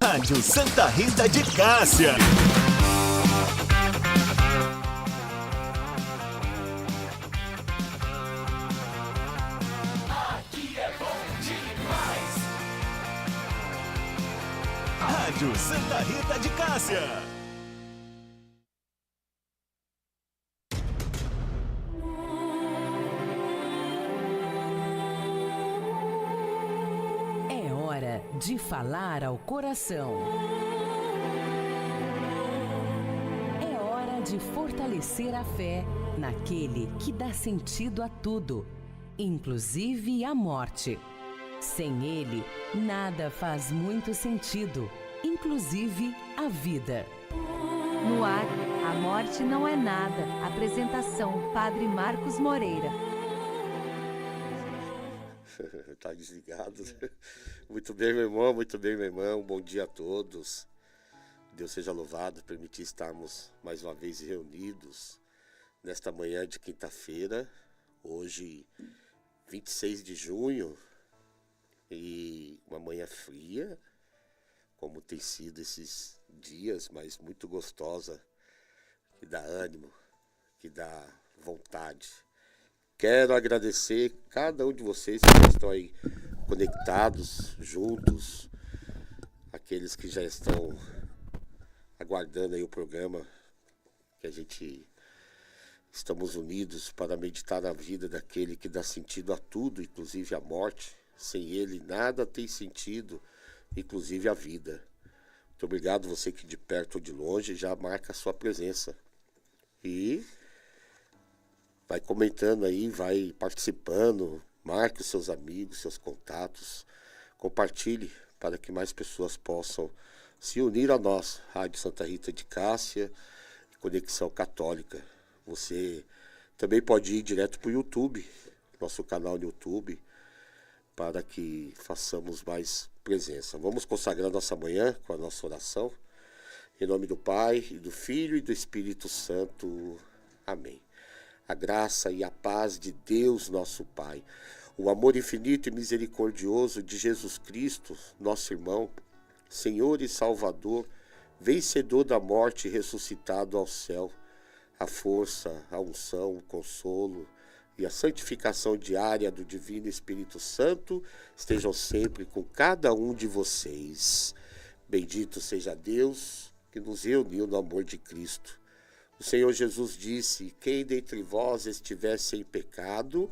Rádio Santa Rita de Cássia. Aqui é bom demais. Rádio Santa Rita de Cássia. De falar ao coração. É hora de fortalecer a fé naquele que dá sentido a tudo, inclusive a morte. Sem ele, nada faz muito sentido, inclusive a vida. No ar, a morte não é nada. Apresentação, Padre Marcos Moreira. Tá desligado. Muito bem, meu irmão, muito bem, meu irmão. Bom dia a todos. Deus seja louvado, permitir estarmos mais uma vez reunidos nesta manhã de quinta-feira, hoje 26 de junho, e uma manhã fria, como tem sido esses dias, mas muito gostosa, que dá ânimo, que dá vontade. Quero agradecer cada um de vocês que estão aí conectados, juntos, aqueles que já estão aguardando aí o programa, que a gente estamos unidos para meditar na vida daquele que dá sentido a tudo, inclusive a morte. Sem ele nada tem sentido, inclusive a vida. Muito obrigado você que de perto ou de longe já marca a sua presença. E vai comentando aí, vai participando, marque os seus amigos, seus contatos, compartilhe para que mais pessoas possam se unir a nós, Rádio Santa Rita de Cássia, Conexão Católica. Você também pode ir direto para o YouTube, nosso canal no YouTube, para que façamos mais presença. Vamos consagrar nossa manhã com a nossa oração. Em nome do Pai, e do Filho e do Espírito Santo. Amém. A graça e a paz de Deus, nosso Pai, o amor infinito e misericordioso de Jesus Cristo, nosso irmão, Senhor e Salvador, vencedor da morte e ressuscitado ao céu, a força, a unção, o consolo e a santificação diária do Divino Espírito Santo estejam sempre com cada um de vocês. Bendito seja Deus que nos reuniu no amor de Cristo. O Senhor Jesus disse: quem dentre vós estiver sem pecado,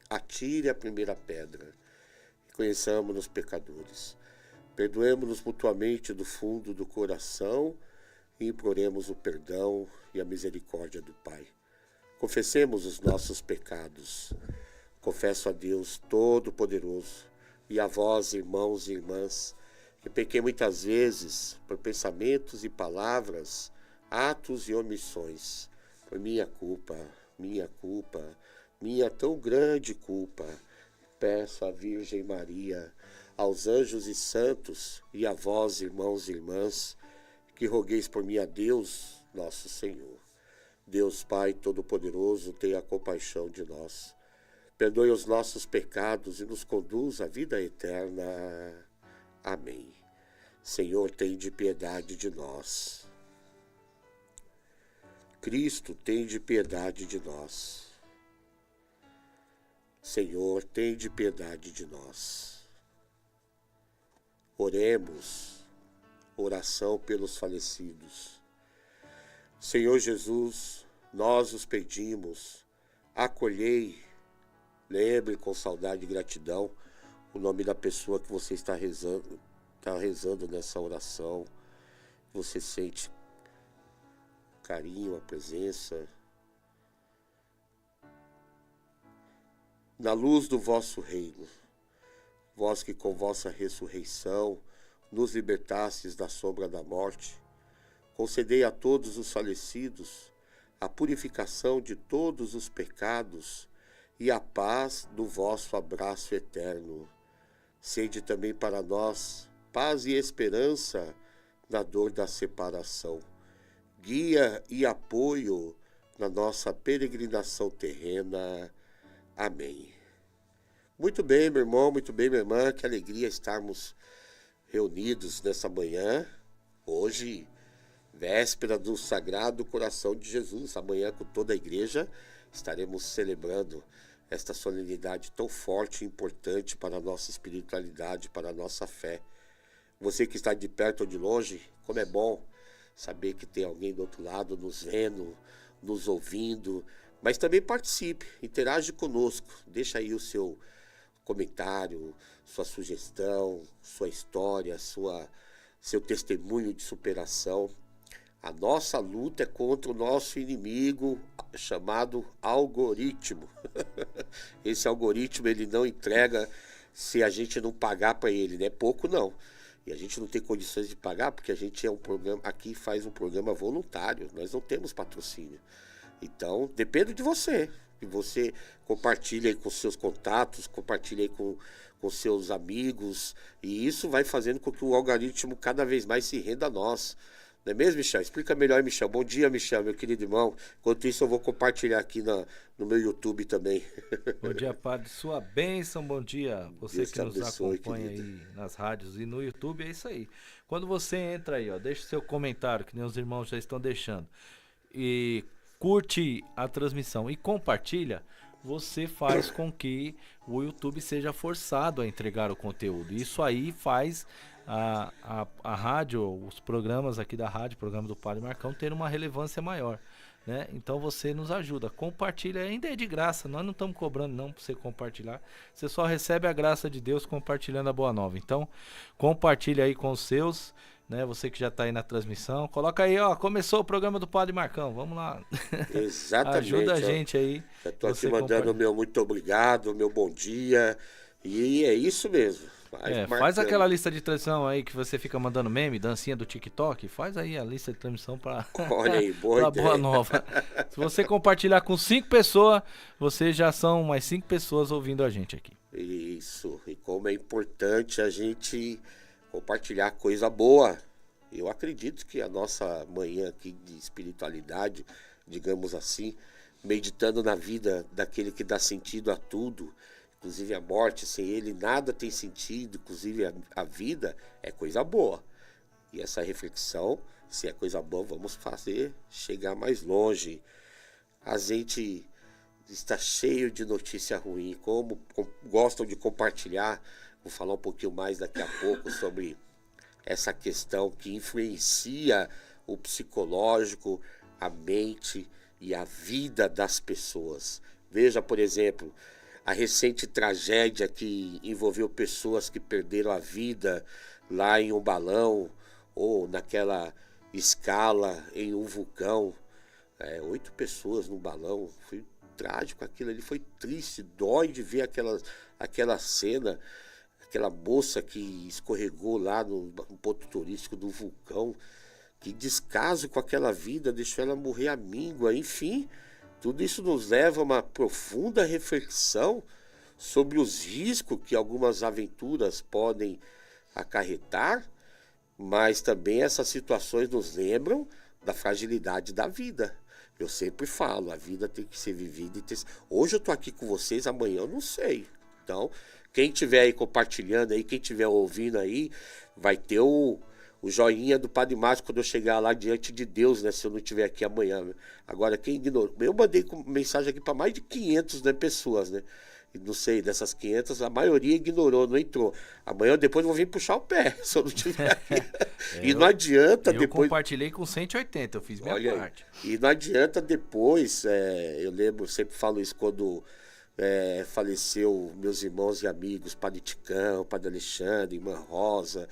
atire a primeira pedra. Reconheçamos-nos pecadores. Perdoemos-nos mutuamente do fundo do coração e imploremos o perdão e a misericórdia do Pai. Confessemos os nossos pecados. Confesso a Deus Todo-Poderoso e a vós, irmãos e irmãs, que pequei muitas vezes por pensamentos e palavras, atos e omissões, por minha culpa, minha tão grande culpa. Peço à Virgem Maria, aos anjos e santos, e a vós, irmãos e irmãs, que rogueis por mim a Deus, nosso Senhor. Deus Pai Todo-Poderoso, tenha compaixão de nós. Perdoe os nossos pecados e nos conduz à vida eterna. Amém. Senhor, tende piedade de nós. Cristo, tende piedade de nós. Senhor, tende piedade de nós. Oremos, oração pelos falecidos. Senhor Jesus, nós os pedimos, acolhei, lembre com saudade e gratidão o nome da pessoa que você está rezando nessa oração. Você sente carinho, a presença. Na luz do vosso reino, vós que com vossa ressurreição nos libertastes da sombra da morte, concedei a todos os falecidos a purificação de todos os pecados e a paz do vosso abraço eterno. Sede também para nós paz e esperança na dor da separação, guia e apoio na nossa peregrinação terrena. Amém. Muito bem, meu irmão, muito bem, minha irmã, que alegria estarmos reunidos nessa manhã, hoje, véspera do Sagrado Coração de Jesus. Amanhã, com toda a igreja, estaremos celebrando esta solenidade tão forte e importante para a nossa espiritualidade, para a nossa fé. Você que está de perto ou de longe, como é bom saber que tem alguém do outro lado nos vendo, nos ouvindo, mas também participe, interage conosco, deixa aí o seu comentário, sua sugestão, sua história, seu testemunho de superação. A nossa luta é contra o nosso inimigo chamado algoritmo. Esse algoritmo ele não entrega se a gente não pagar para ele, não é pouco não. E a gente não tem condições de pagar porque a gente é um programa, aqui faz um programa voluntário, nós não temos patrocínio. Então, depende de você. Que você compartilhe aí com seus contatos, compartilhe aí com seus amigos. E isso vai fazendo com que o algoritmo cada vez mais se renda a nós. Não é mesmo, Michel? Explica melhor, Michel. Bom dia, Michel, meu querido irmão. Enquanto isso, eu vou compartilhar aqui no meu YouTube também. Bom dia, Padre. Sua bênção, bom dia. Você Deus que te nos abençoe, acompanha querido. aí nas rádios e no YouTube, é isso aí. Quando você entra aí, ó, deixa o seu comentário, que nem os irmãos já estão deixando. E curte a transmissão e compartilha, você faz com que o YouTube seja forçado a entregar o conteúdo. Isso aí faz a rádio, os programas aqui da rádio, programa do Padre Marcão, ter uma relevância maior, né? Então você nos ajuda, compartilha, ainda é de graça, nós não estamos cobrando não para você compartilhar, você só recebe a graça de Deus compartilhando a boa nova. Então compartilha aí com os seus, né? Você que já está aí na transmissão, coloca aí, ó, começou o programa do Padre Marcão, vamos lá. Exatamente. Ajuda a ó. gente aí. Já estou aqui Você mandando o compartilha. meu muito obrigado, o meu bom dia. E é isso mesmo. Faz marcando. aquela lista de transmissão aí que você fica mandando meme, dancinha do TikTok, faz aí a lista de transmissão para Olha aí, boa ideia. Boa Nova. Se você compartilhar com 5 pessoas, você já são mais 5 pessoas ouvindo a gente aqui. Isso, e como é importante a gente compartilhar coisa boa. Eu acredito que a nossa manhã aqui de espiritualidade, digamos assim, meditando na vida daquele que dá sentido a tudo, inclusive a morte, sem ele nada tem sentido, inclusive a vida é coisa boa. E essa reflexão, se é coisa boa, vamos fazer chegar mais longe. A gente está cheio de notícia ruim, como gostam de compartilhar. Vou falar um pouquinho mais daqui a pouco sobre essa questão que influencia o psicológico, a mente e a vida das pessoas. Veja, por exemplo, a recente tragédia que envolveu pessoas que perderam a vida lá em um balão ou naquela escala em um vulcão. 8 pessoas no balão, foi trágico aquilo ali, foi triste, dói de ver aquela cena, aquela moça que escorregou lá no ponto turístico do vulcão, que descaso com aquela vida, deixou ela morrer à míngua, enfim, tudo isso nos leva a uma profunda reflexão sobre os riscos que algumas aventuras podem acarretar, mas também essas situações nos lembram da fragilidade da vida. Eu sempre falo, a vida tem que ser vivida. Hoje eu estou aqui com vocês, amanhã eu não sei. Então, quem estiver aí compartilhando aí, quem estiver ouvindo aí, vai ter o joinha do Padre Márcio quando eu chegar lá diante de Deus, né? Se eu não estiver aqui amanhã. Agora, quem ignorou? Eu mandei mensagem aqui para mais de 500, né, pessoas, né? E não sei, dessas 500, a maioria ignorou, não entrou. Amanhã ou depois eu vou vir puxar o pé, se eu não estiver aqui. E não adianta eu depois... compartilhei com 180, eu fiz minha parte. E não adianta depois, eu lembro, sempre falo isso quando faleceu meus irmãos e amigos, Padre Ticão, Padre Alexandre, Irmã Rosa,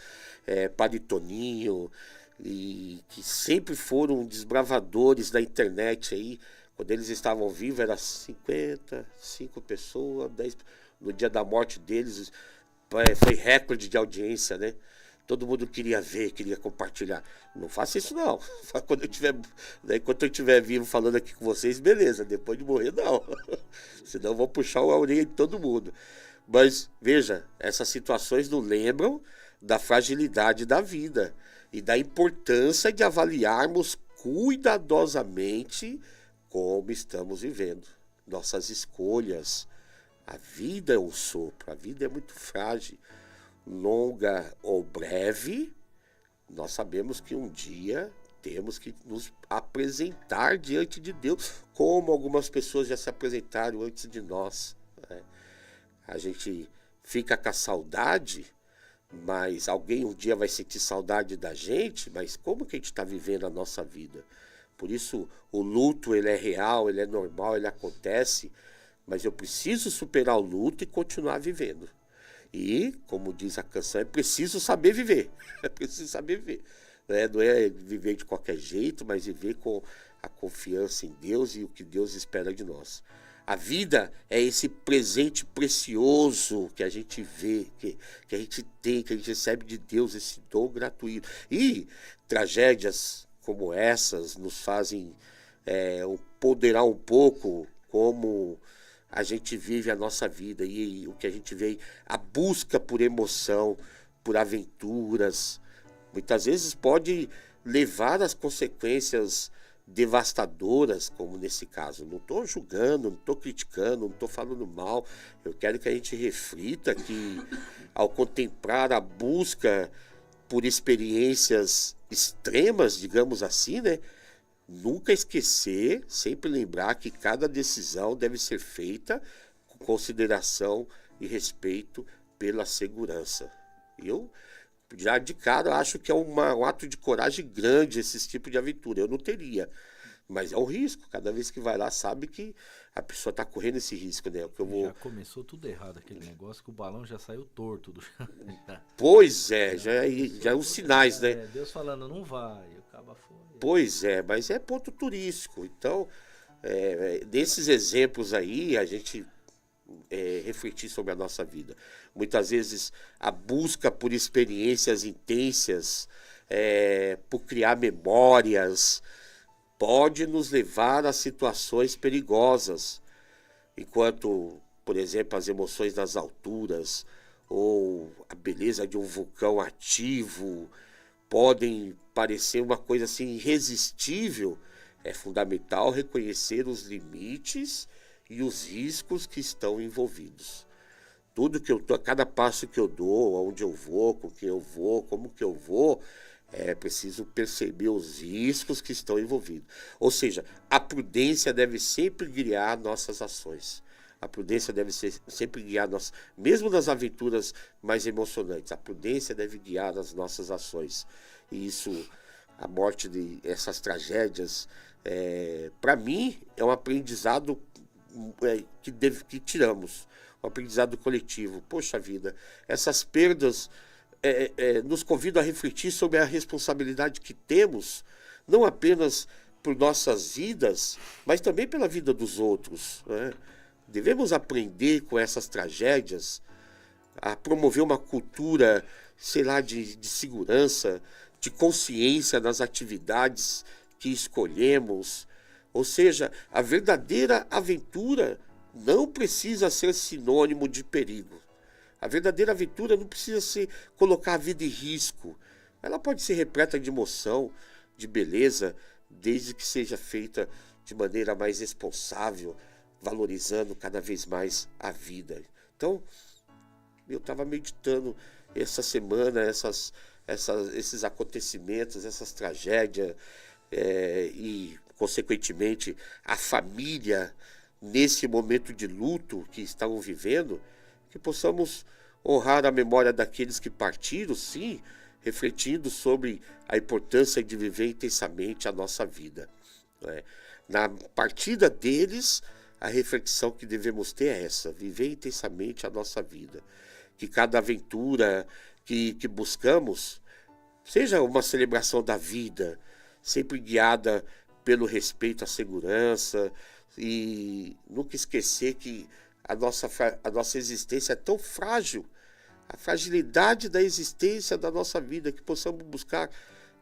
Padre Toninho, e que sempre foram desbravadores da internet aí. Quando eles estavam vivos era 55 pessoas, 10, no dia da morte deles foi recorde de audiência, né? Todo mundo queria ver, queria compartilhar. Não faça isso não. Enquanto eu estiver vivo falando aqui com vocês, beleza. Depois de morrer, não. Senão eu vou puxar a orelha de todo mundo. Mas, veja, essas situações nos lembram da fragilidade da vida e da importância de avaliarmos cuidadosamente como estamos vivendo. Nossas escolhas. A vida é um sopro, a vida é muito frágil. longa ou breve, nós sabemos que um dia temos que nos apresentar diante de Deus, como algumas pessoas já se apresentaram antes de nós, né? A gente fica com a saudade, mas alguém um dia vai sentir saudade da gente, mas como que a gente está vivendo a nossa vida? Por isso, o luto, ele é real, ele é normal, ele acontece, mas eu preciso superar o luto e continuar vivendo. E, como diz a canção, é preciso saber viver. É preciso saber viver. Não é viver de qualquer jeito, mas viver com a confiança em Deus e o que Deus espera de nós. A vida é esse presente precioso que a gente vê, que a gente tem, que a gente recebe de Deus, esse dom gratuito. E tragédias como essas nos fazem ponderar um pouco como a gente vive a nossa vida e o que a gente vê, a busca por emoção, por aventuras, muitas vezes pode levar às consequências devastadoras, como nesse caso. Não estou julgando, não estou criticando, não estou falando mal. Eu quero que a gente reflita que, ao contemplar a busca por experiências extremas, digamos assim, né? Nunca esquecer, sempre lembrar que cada decisão deve ser feita com consideração e respeito pela segurança. Eu, já de cara, acho que é um ato de coragem grande esse tipo de aventura. Eu não teria, mas é um risco. Cada vez que vai lá, sabe que a pessoa está correndo esse risco, né? Já começou tudo errado aquele negócio, que o balão já saiu torto. Pois é, já é os sinais, né? Deus falando, não vai, o caba foi. Pois é, mas é ponto turístico. Então, desses exemplos aí, a gente refletir sobre a nossa vida. Muitas vezes, a busca por experiências intensas, por criar memórias, pode nos levar a situações perigosas. Enquanto, por exemplo, as emoções das alturas ou a beleza de um vulcão ativo podem parecer uma coisa assim irresistível, é fundamental reconhecer os limites e os riscos que estão envolvidos. Tudo que eu tô, a cada passo que eu dou, aonde eu vou, com quem eu vou, como que eu vou, é preciso perceber os riscos que estão envolvidos. Ou seja, a prudência deve sempre guiar nossas ações. A prudência deve sempre guiar nossas, mesmo nas aventuras mais emocionantes, a prudência deve guiar as nossas ações. E isso, a morte de essas tragédias, para mim, é um aprendizado que tiramos, um aprendizado coletivo. Poxa vida, essas perdas nos convidam a refletir sobre a responsabilidade que temos, não apenas por nossas vidas, mas também pela vida dos outros, né? Devemos aprender com essas tragédias a promover uma cultura, sei lá, de segurança, de consciência nas atividades que escolhemos. Ou seja, a verdadeira aventura não precisa ser sinônimo de perigo. A verdadeira aventura não precisa colocar a vida em risco. Ela pode ser repleta de emoção, de beleza, desde que seja feita de maneira mais responsável, valorizando cada vez mais a vida. Então, eu estava meditando essa semana, esses acontecimentos, essas tragédias, e, consequentemente, a família, nesse momento de luto que estão vivendo, que possamos honrar a memória daqueles que partiram, sim, refletindo sobre a importância de viver intensamente a nossa vida, né? Na partida deles, a reflexão que devemos ter é essa: viver intensamente a nossa vida. Que cada aventura que buscamos seja uma celebração da vida, sempre guiada pelo respeito à segurança, e nunca esquecer que a nossa existência é tão frágil, a fragilidade da existência da nossa vida, que possamos buscar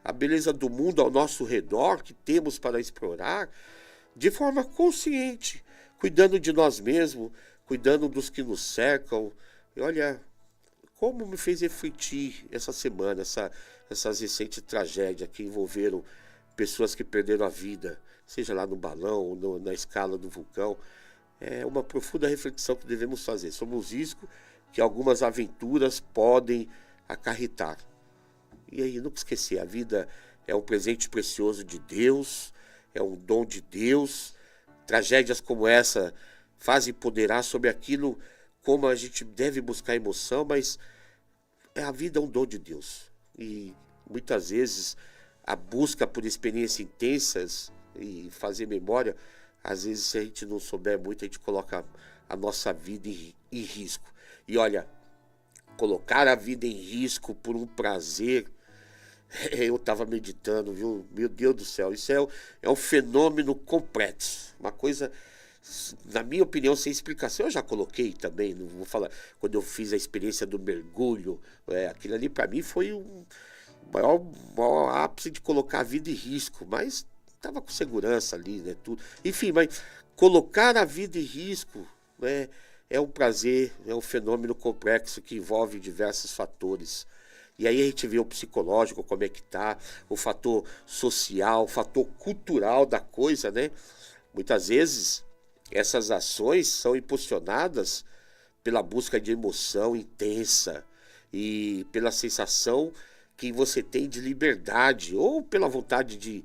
a beleza do mundo ao nosso redor, que temos para explorar, de forma consciente, cuidando de nós mesmos, cuidando dos que nos cercam. E olha, como me fez refletir essa semana, essas recentes tragédias que envolveram pessoas que perderam a vida, seja lá no balão ou na escala do vulcão. É uma profunda reflexão que devemos fazer sobre os riscos que algumas aventuras podem acarretar. E aí, nunca esquecer, a vida é um presente precioso de Deus, é um dom de Deus. Tragédias como essa fazem ponderar sobre aquilo, como a gente deve buscar emoção, mas a vida é um dom de Deus. E muitas vezes a busca por experiências intensas e fazer memória, às vezes, se a gente não souber muito, a gente coloca a nossa vida em risco. E olha, colocar a vida em risco por um prazer, eu estava meditando, viu? Meu Deus do céu, isso é um fenômeno complexo, uma coisa, na minha opinião, sem explicação. Eu já coloquei também, não vou falar, quando eu fiz a experiência do mergulho, aquilo ali para mim foi um maior ápice de colocar a vida em risco, mas estava com segurança ali, né, tudo. Enfim, mas colocar a vida em risco, né, é um prazer, é um fenômeno complexo que envolve diversos fatores. E aí a gente vê o psicológico, como é que tá, o fator social, o fator cultural da coisa, né? Muitas vezes essas ações são impulsionadas pela busca de emoção intensa e pela sensação que você tem de liberdade, ou pela vontade de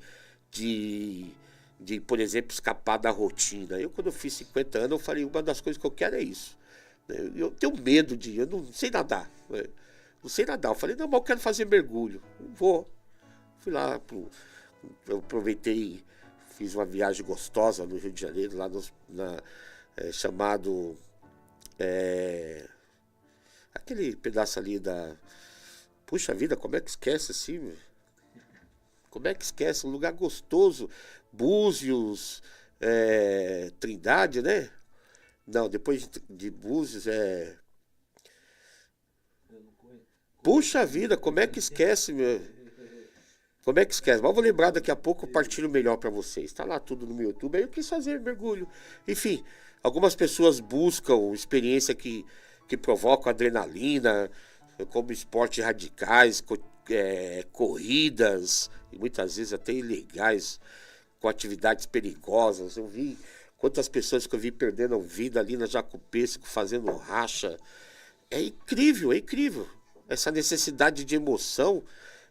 por exemplo, escapar da rotina. Quando eu fiz 50 anos, eu falei, uma das coisas que eu quero é isso. Eu tenho medo eu não sei nadar, né? Não sei nadar. Eu falei, não, mas eu quero fazer mergulho. Eu vou. Fui lá, eu aproveitei, fiz uma viagem gostosa no Rio de Janeiro, lá chamado... aquele pedaço ali da... Puxa vida, como é que esquece assim, meu? Como é que esquece? Um lugar gostoso. Búzios, Trindade, né? Não, depois de Búzios Puxa vida, como é que esquece, meu? Como é que esquece? Mas eu vou lembrar daqui a pouco, eu partilho melhor para vocês. Tá lá tudo no meu YouTube. Aí eu quis fazer mergulho. Enfim, algumas pessoas buscam experiência que provocam adrenalina, como esportes radicais, corridas, e muitas vezes até ilegais, com atividades perigosas. Eu vi quantas pessoas que eu vi perdendo vida ali na Jacopêssego, fazendo racha. É incrível, é incrível. Essa necessidade de emoção,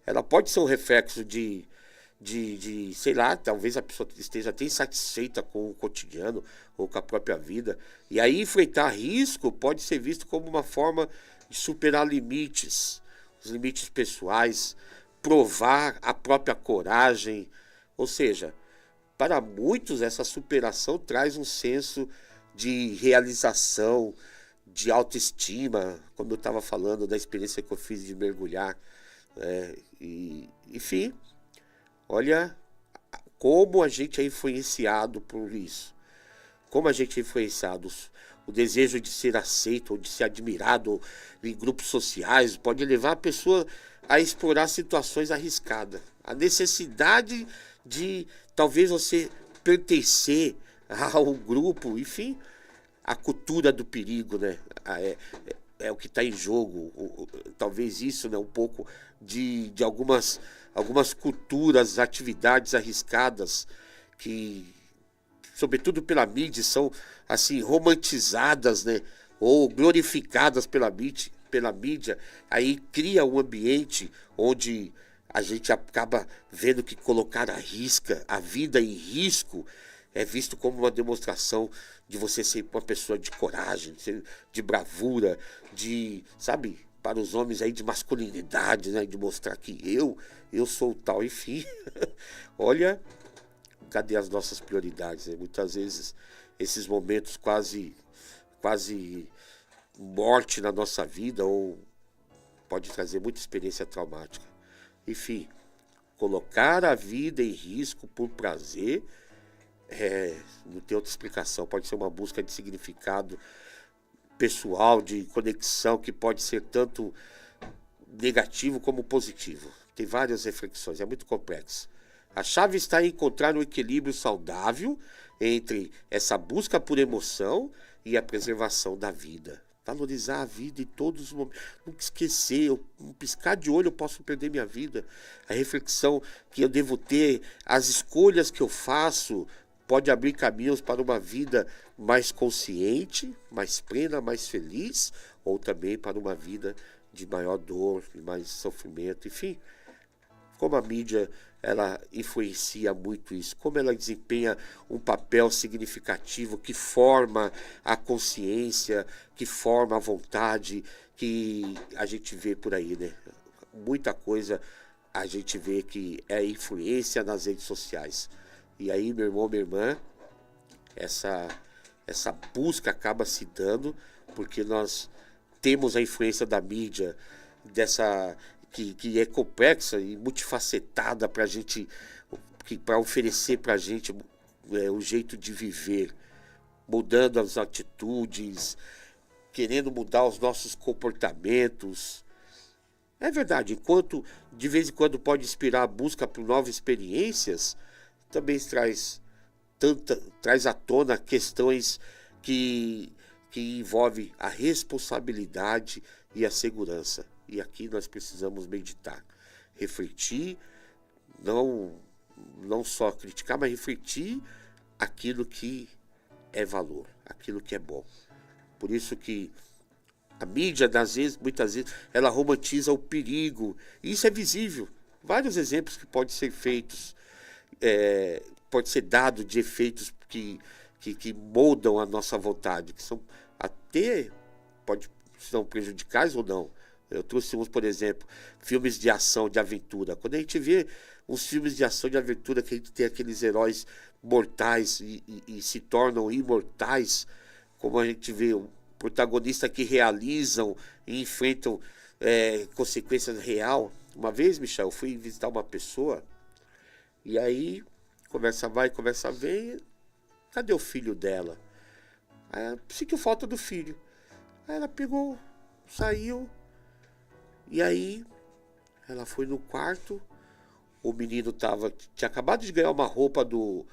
ela pode ser um reflexo de sei lá, talvez a pessoa esteja até insatisfeita com o cotidiano ou com a própria vida. E aí enfrentar risco pode ser visto como uma forma de superar limites, os limites pessoais, provar a própria coragem. Ou seja, para muitos essa superação traz um senso de realização, de autoestima, como eu estava falando da experiência que eu fiz de mergulhar. Enfim, olha como a gente é influenciado por isso. Como a gente é influenciado. O desejo de ser aceito ou de ser admirado em grupos sociais pode levar a pessoa a explorar situações arriscadas. A necessidade de talvez você pertencer ao grupo, enfim, a cultura do perigo, né? É o que está em jogo. Talvez isso, né? Um pouco de algumas culturas, atividades arriscadas que, sobretudo pela mídia, são assim romantizadas, né? Ou glorificadas pela mídia. Aí cria um ambiente onde a gente acaba vendo que colocar a vida em risco é visto como uma demonstração de você ser uma pessoa de coragem, de bravura, sabe, para os homens aí de masculinidade, né, de mostrar que eu sou tal, enfim. Olha, cadê as nossas prioridades, né? Muitas vezes esses momentos quase morte na nossa vida, ou pode trazer muita experiência traumática. Enfim, colocar a vida em risco por prazer não tem outra explicação. Pode ser uma busca de significado pessoal, de conexão, que pode ser tanto negativo como positivo. Tem várias reflexões, é muito complexo. A chave está em encontrar um equilíbrio saudável entre essa busca por emoção e a preservação da vida. Valorizar a vida em todos os momentos. Nunca esquecer, um piscar de olho eu posso perder minha vida. A reflexão que eu devo ter, as escolhas que eu faço pode abrir caminhos para uma vida mais consciente, mais plena, mais feliz, ou também para uma vida de maior dor, de mais sofrimento, enfim. Como a mídia, ela influencia muito isso, como ela desempenha um papel significativo que forma a consciência, que forma a vontade, que a gente vê por aí, né? Muita coisa a gente vê que é influência nas redes sociais. E aí, meu irmão, minha irmã, essa busca acaba se dando porque nós temos a influência da mídia, que é complexa e multifacetada para a gente, para oferecer para a gente o jeito de viver, mudando as atitudes, querendo mudar os nossos comportamentos. É verdade, enquanto de vez em quando pode inspirar a busca por novas experiências, também traz à tona questões que envolvem a responsabilidade e a segurança. E aqui nós precisamos meditar, refletir, não só criticar, mas refletir aquilo que é valor, aquilo que é bom. Por isso que a mídia, muitas vezes, ela romantiza o perigo. E isso é visível. Vários exemplos que podem ser feitos, pode ser dado de efeitos que moldam a nossa vontade, que são até, são prejudicais ou não. Eu trouxe uns, por exemplo, filmes de ação, de aventura. Quando a gente vê uns filmes de ação, de aventura, que a gente tem aqueles heróis mortais e se tornam imortais, como a gente vê o protagonista que realizam e enfrentam consequências reais. Uma vez, Michel, eu fui visitar uma pessoa e aí, conversa vai, conversa vem, cadê o filho dela? Aí, sentiu falta do filho. Aí ela pegou, saiu, e aí ela foi no quarto, o menino tinha acabado de ganhar uma roupa do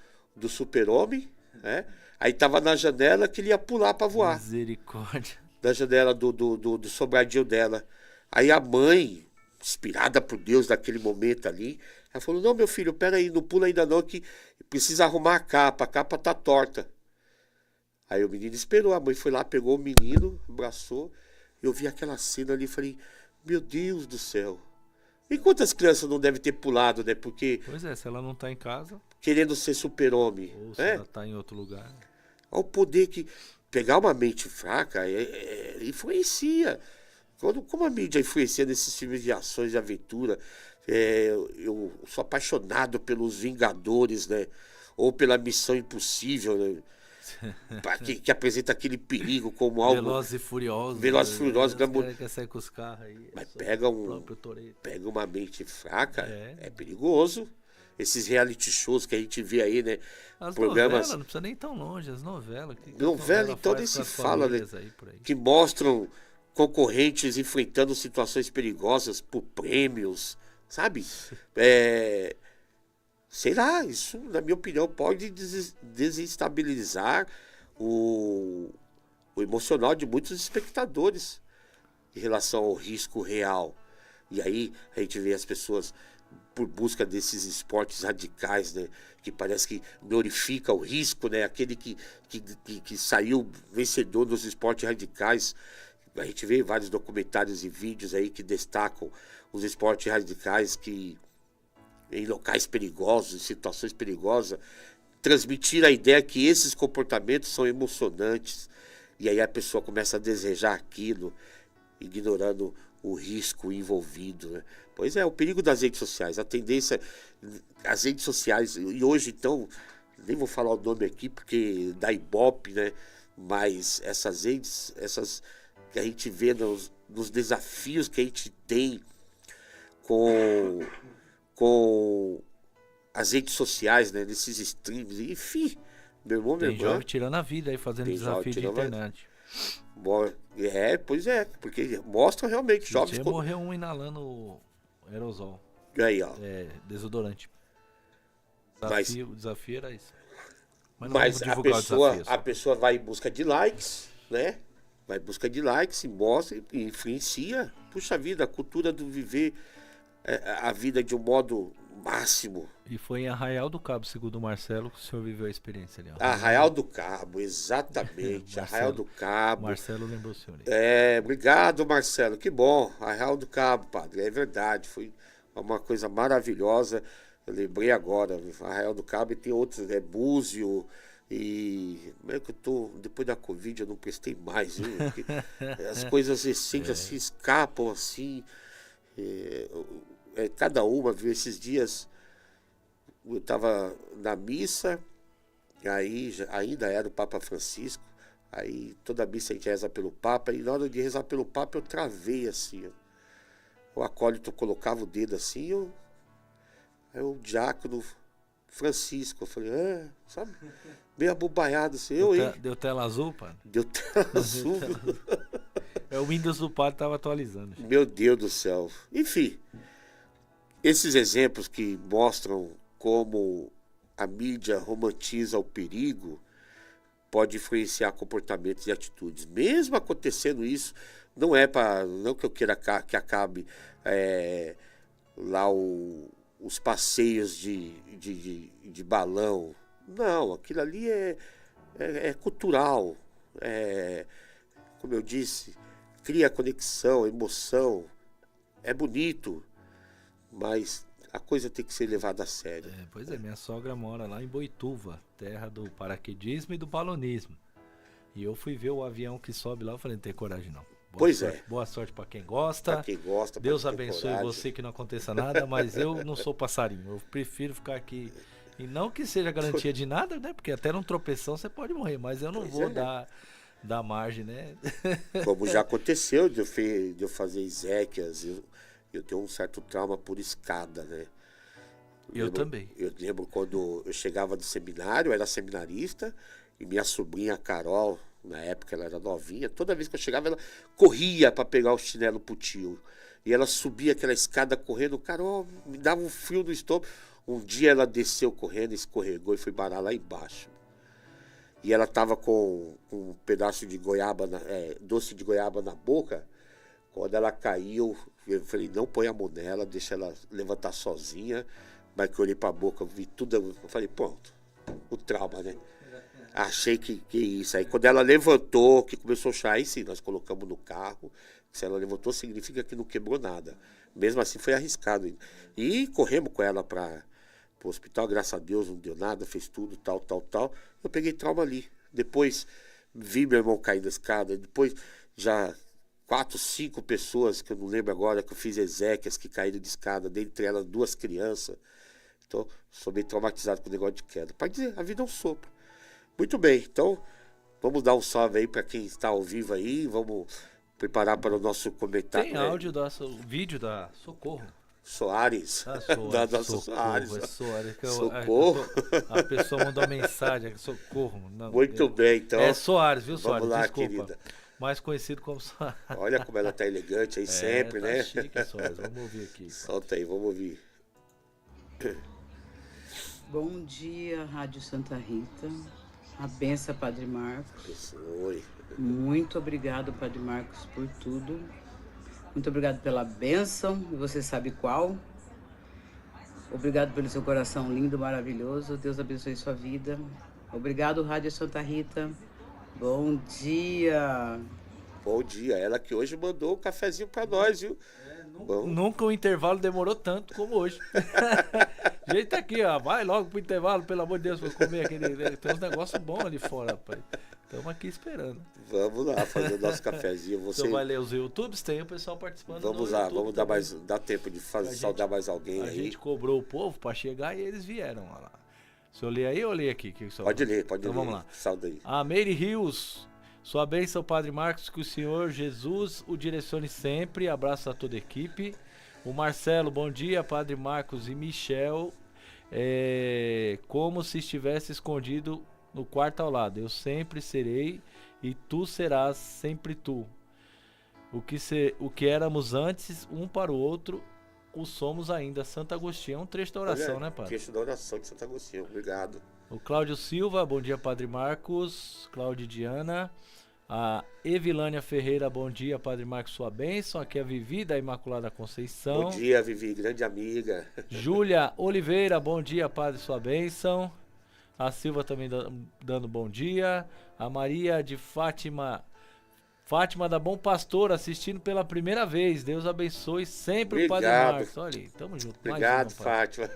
Super-Homem, né? Aí tava na janela que ele ia pular para voar. Misericórdia. Da janela do sobradinho dela. Aí a mãe, inspirada por Deus naquele momento ali, ela falou, não, meu filho, peraí, não pula ainda não, que precisa arrumar a capa tá torta. Aí o menino esperou, a mãe foi lá, pegou o menino, abraçou, eu vi aquela cena ali e falei, meu Deus do céu. E quantas crianças não devem ter pulado, né? Porque... Pois é, se ela não tá em casa... Querendo ser super-homem. Ou se ela tá em outro lugar. Olha o poder que... Pegar uma mente fraca influencia. Como a mídia influencia nesses filmes de ações de aventura. Eu sou apaixonado pelos Vingadores, né? Ou pela Missão Impossível, né? que apresenta aquele perigo como algo... Velozes e Furiosos. Velozes e Furiosos. Quer sair com os carros aí. Mas pega uma mente fraca, é perigoso. Esses reality shows que a gente vê aí, né? As programas... novelas, não precisa nem tão longe, as novelas. Novela, então, nem se fala, né? Que mostram concorrentes enfrentando situações perigosas por prêmios, sabe? Sei lá, isso, na minha opinião, pode desestabilizar o emocional de muitos espectadores em relação ao risco real. E aí a gente vê as pessoas por busca desses esportes radicais, né? Que parece que glorifica o risco, né? Aquele que saiu vencedor nos esportes radicais. A gente vê vários documentários e vídeos aí que destacam os esportes radicais que em locais perigosos, em situações perigosas, transmitir a ideia que esses comportamentos são emocionantes. E aí a pessoa começa a desejar aquilo, ignorando o risco envolvido, né? Pois é, o perigo das redes sociais, a tendência, as redes sociais, e hoje então, nem vou falar o nome aqui porque dá ibope, né? Mas essas redes, que a gente vê nos desafios que a gente tem com as redes sociais, né? Nesses streams, enfim, meu irmão, minha irmã. Tem jovem tirando a vida aí, fazendo desafio de internet. Pois é, porque mostra realmente jovens... Morreu um inalando aerosol. Aí, ó. Desodorante. O desafio era isso. Mas a pessoa vai em busca de likes, né? Vai em busca de likes, e mostra e influencia. Puxa vida, a cultura do viver a vida de um modo máximo. E foi em Arraial do Cabo, segundo o Marcelo, que o senhor viveu a experiência ali. Ó. Arraial do Cabo, exatamente. Arraial do Cabo. Marcelo lembrou o senhor. Obrigado, Marcelo. Que bom. Arraial do Cabo, padre. É verdade. Foi uma coisa maravilhosa. Eu lembrei agora. Arraial do Cabo e tem outros, Búzio. E como é que eu tô? Depois da Covid eu não prestei mais, viu? Porque as coisas recentes assim escapam assim. Cada uma, viu? Esses dias eu estava na missa, e aí ainda era o Papa Francisco, aí toda a missa a gente reza pelo Papa, e na hora de rezar pelo Papa eu travei assim, ó. O acólito colocava o dedo assim, aí o diácono Francisco, eu falei, sabe, meio abobaiado assim, Deu tela azul, padre? Deu tela azul. O Windows do padre estava atualizando. Meu Deus do céu. Enfim, esses exemplos que mostram como a mídia romantiza o perigo pode influenciar comportamentos e atitudes. Mesmo acontecendo isso, não que eu queira que acabe lá os passeios de balão. Não, aquilo ali é cultural. Como eu disse, cria conexão, emoção. É bonito, mas a coisa tem que ser levada a sério. Pois é, minha sogra mora lá em Boituva, terra do paraquedismo e do balonismo. E eu fui ver o avião que sobe lá, eu falei, não tem coragem não. Boa sorte para quem gosta. Pra quem gosta. Deus abençoe você, que não aconteça nada, mas eu não sou passarinho. Eu prefiro ficar aqui. E não que seja garantia de nada, né? Porque até num tropeção você pode morrer, mas eu não vou dar margem, né? Como já aconteceu de eu fazer Ezequias, eu tenho um certo trauma por escada, né? Eu também. Eu lembro quando eu chegava do seminário, eu era seminarista, e minha sobrinha Carol, na época ela era novinha, toda vez que eu chegava ela corria para pegar o chinelo pro tio. E ela subia aquela escada correndo, Carol, me dava um frio no estômago. Um dia ela desceu correndo, escorregou e foi parar lá embaixo. E ela tava com um pedaço de goiaba, doce de goiaba na boca. Quando ela caiu, eu falei, não põe a mão nela, deixa ela levantar sozinha. Mas que eu olhei pra boca, vi tudo, eu falei, pronto, o trauma, né? Achei que isso. Aí quando ela levantou, que começou a chorar, aí sim, nós colocamos no carro. Se ela levantou, significa que não quebrou nada. Mesmo assim foi arriscado. E corremos com ela para o hospital, graças a Deus, não deu nada, fez tudo, tal. Eu peguei trauma ali. Depois vi meu irmão cair da escada, depois já 4, 5 pessoas, que eu não lembro agora, que eu fiz Ezequias, que caíram de escada, dentre elas 2 crianças. Então, sou bem traumatizado com o negócio de queda. Pode dizer, a vida é um sopro. Muito bem, então, vamos dar um salve aí para quem está ao vivo aí, vamos preparar para o nosso comentário. Tem áudio vídeo da Socorro. Soares. Da nossa Soares. Socorro. A pessoa mandou uma mensagem, Socorro. Não, muito bem, então. É Soares, viu, Soares? Vamos lá, desculpa. querida. Mais conhecido como Soares. Olha como ela tá elegante aí sempre, tá né? Chique, Soares. Vamos ouvir aqui. Solta aí, vamos ouvir. Bom dia, Rádio Santa Rita. A benção, Padre Marcos. Oi. Muito obrigado, Padre Marcos, por tudo. Muito obrigado pela bênção, e você sabe qual. Obrigado pelo seu coração lindo, maravilhoso. Deus abençoe sua vida. Obrigado, Rádio Santa Rita. Bom dia. Bom dia. Ela que hoje mandou um cafezinho pra nós, viu? Nunca o intervalo demorou tanto como hoje. Jeito aqui, ó. Vai logo pro intervalo, pelo amor de Deus, vou comer aquele. Tem uns negócios bons ali fora, rapaz. Estamos aqui esperando. Vamos lá, fazer o nosso cafezinho. Você vai ler os YouTubes? Tem o pessoal participando. Vamos lá, vamos dar tempo de saudar mais alguém aí. A gente cobrou o povo para chegar e eles vieram lá. Se eu ler aí, eu leio aqui. Pode ler. Então vamos lá. Salda aí. A Mary Rios. Sua bênção, Padre Marcos, que o Senhor Jesus o direcione sempre. Abraço a toda a equipe. O Marcelo, bom dia, Padre Marcos e Michel. Como se estivesse escondido no quarto ao lado. Eu sempre serei e tu serás sempre tu. O que éramos antes, um para o outro, o somos ainda. Santo Agostinho. É um trecho da oração, né, Padre? Trecho da oração de Santo Agostinho. Obrigado. O Cláudio Silva, bom dia, Padre Marcos. Cláudio e Diana. A Evilânia Ferreira, bom dia, Padre Marcos, sua bênção. Aqui é a Vivi da Imaculada Conceição. Bom dia, Vivi, grande amiga. Júlia Oliveira, bom dia, Padre, sua bênção. A Silva também dando bom dia. A Maria de Fátima da Bom Pastor, assistindo pela primeira vez. Deus abençoe sempre o Padre Marcos. Olha aí, tamo junto. Obrigado, Fátima.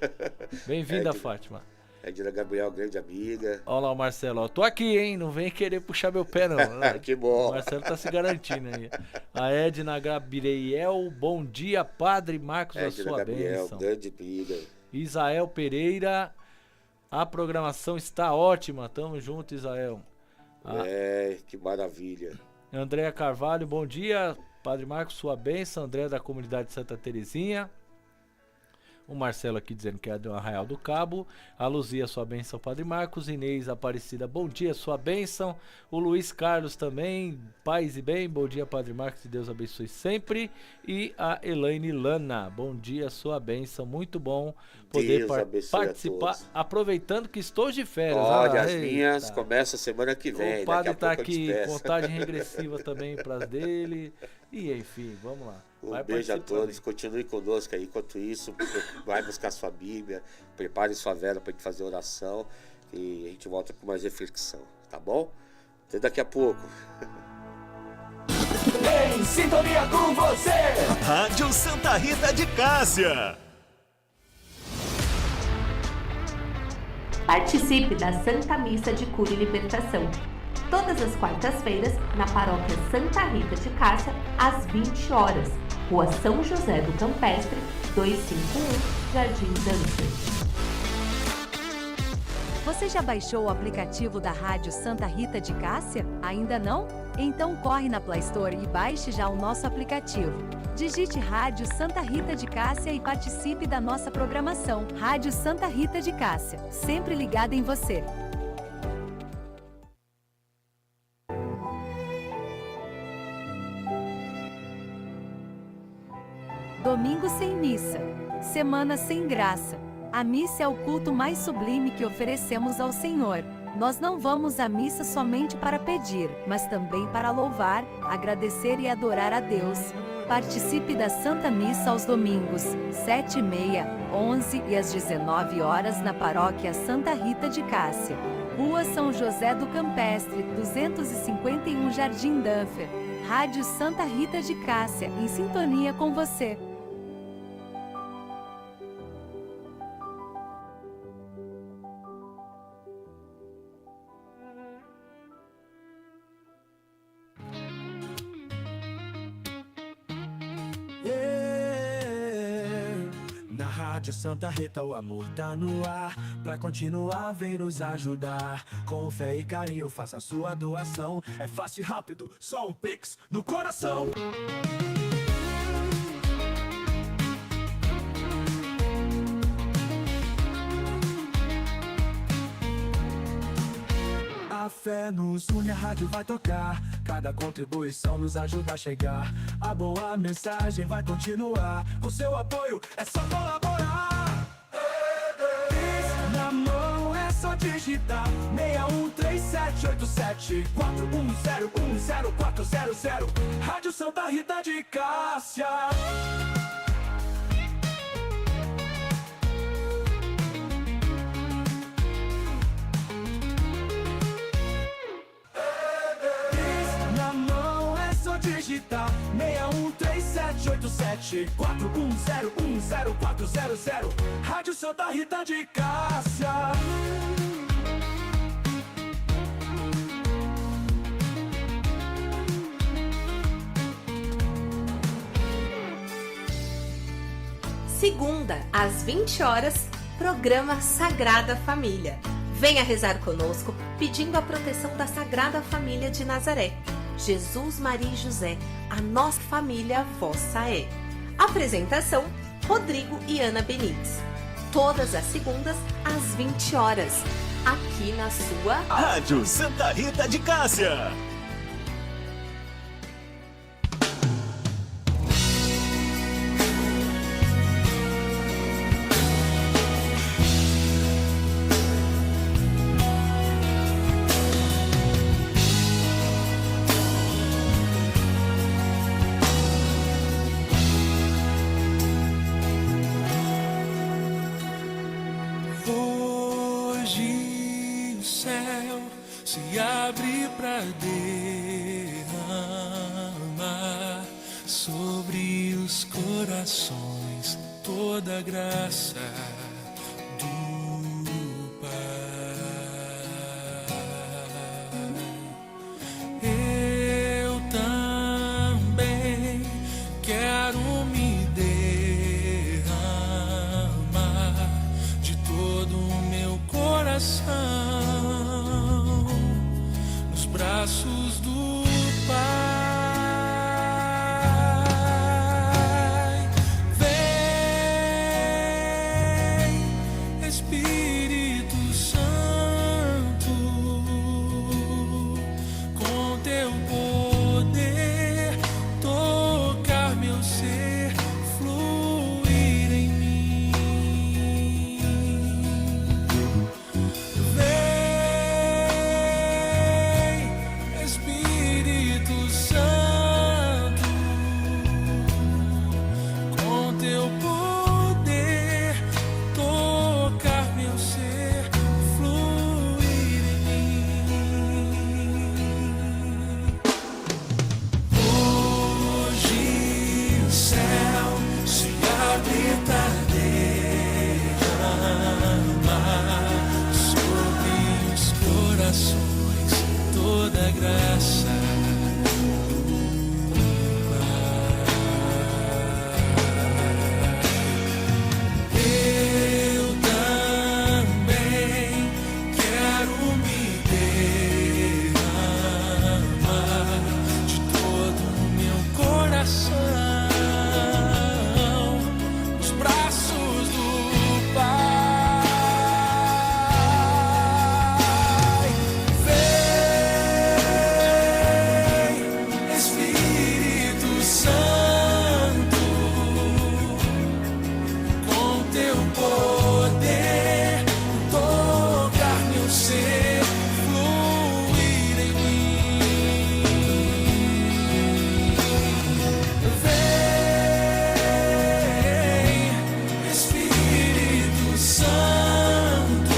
Bem-vinda, Fátima. Edila Gabriel, grande amiga. Olha lá o Marcelo, ó, tô aqui, hein? Não vem querer puxar meu pé, não. Que bom. O Marcelo tá se garantindo aí. A Edna Gabriel, bom dia, Padre Marcos, a sua Gabriel, bênção. grande amiga. Isael Pereira, a programação está ótima. Tamo junto, Isael. Que maravilha. Andréa Carvalho, bom dia, Padre Marcos, sua bênção. Andréa da comunidade Santa Terezinha. O Marcelo aqui dizendo que é do Arraial do Cabo. A Luzia, sua bênção, Padre Marcos. Inês Aparecida, bom dia, sua bênção. O Luiz Carlos também, paz e bem. Bom dia, Padre Marcos, e Deus abençoe sempre. E a Elaine Lana, bom dia, sua bênção. Muito bom poder participar, aproveitando que estou de férias. Olha, as minhas começam semana que vem. O Padre está aqui, contagem regressiva também para as dele. E enfim, vamos lá. Um beijo a todos, continue conosco aí. Enquanto isso, vai buscar sua Bíblia, prepare sua vela para a gente fazer oração e a gente volta com mais reflexão, tá bom? Até daqui a pouco. Em sintonia com você, Rádio Santa Rita de Cássia. Participe da Santa Missa de Cura e Libertação. Todas as quartas-feiras, na Paróquia Santa Rita de Cássia, às 20 horas. Rua São José do Campestre, 251, Jardim Dança. Você já baixou o aplicativo da Rádio Santa Rita de Cássia? Ainda não? Então corre na Play Store e baixe já o nosso aplicativo. Digite Rádio Santa Rita de Cássia e participe da nossa programação. Rádio Santa Rita de Cássia, sempre ligada em você. Domingo sem missa, semana sem graça. A missa é o culto mais sublime que oferecemos ao Senhor. Nós não vamos à missa somente para pedir, mas também para louvar, agradecer e adorar a Deus. Participe da Santa Missa aos domingos, 7h30, 11 e às 19 horas na Paróquia Santa Rita de Cássia. Rua São José do Campestre, 251 Jardim Danfer. Rádio Santa Rita de Cássia, em sintonia com você. Na Rádio Santa Rita o amor tá no ar. Pra continuar, vem nos ajudar. Com fé e carinho, faça a sua doação. É fácil e rápido, só um pix no coração. A fé nos une, a rádio vai tocar. Cada contribuição nos ajuda a chegar. A boa mensagem vai continuar. Com seu apoio é só colaborar. Na mão é só digitar 61378741010400. Rádio Santa Rita de Cássia. Digitar 61378741010400. Rádio Santa Rita de Cássia. Segunda, às 20 horas, programa Sagrada Família. Venha rezar conosco, pedindo a proteção da Sagrada Família de Nazaré. Jesus, Maria e José, a nossa família vossa é. Apresentação, Rodrigo e Ana Benites. Todas as segundas, às 20 horas. Aqui na sua Rádio Santa Rita de Cássia. se abre pra derramar sobre os corações toda a graça do Pai. Eu também quero me derramar de todo o meu coração nos braços do Pai. Toda graça eu também quero me derramar de todo o meu coração nos braços do Pai. Espírito Santo, com teu poder, tocar meu ser, fluir em mim. Vem, Espírito Santo,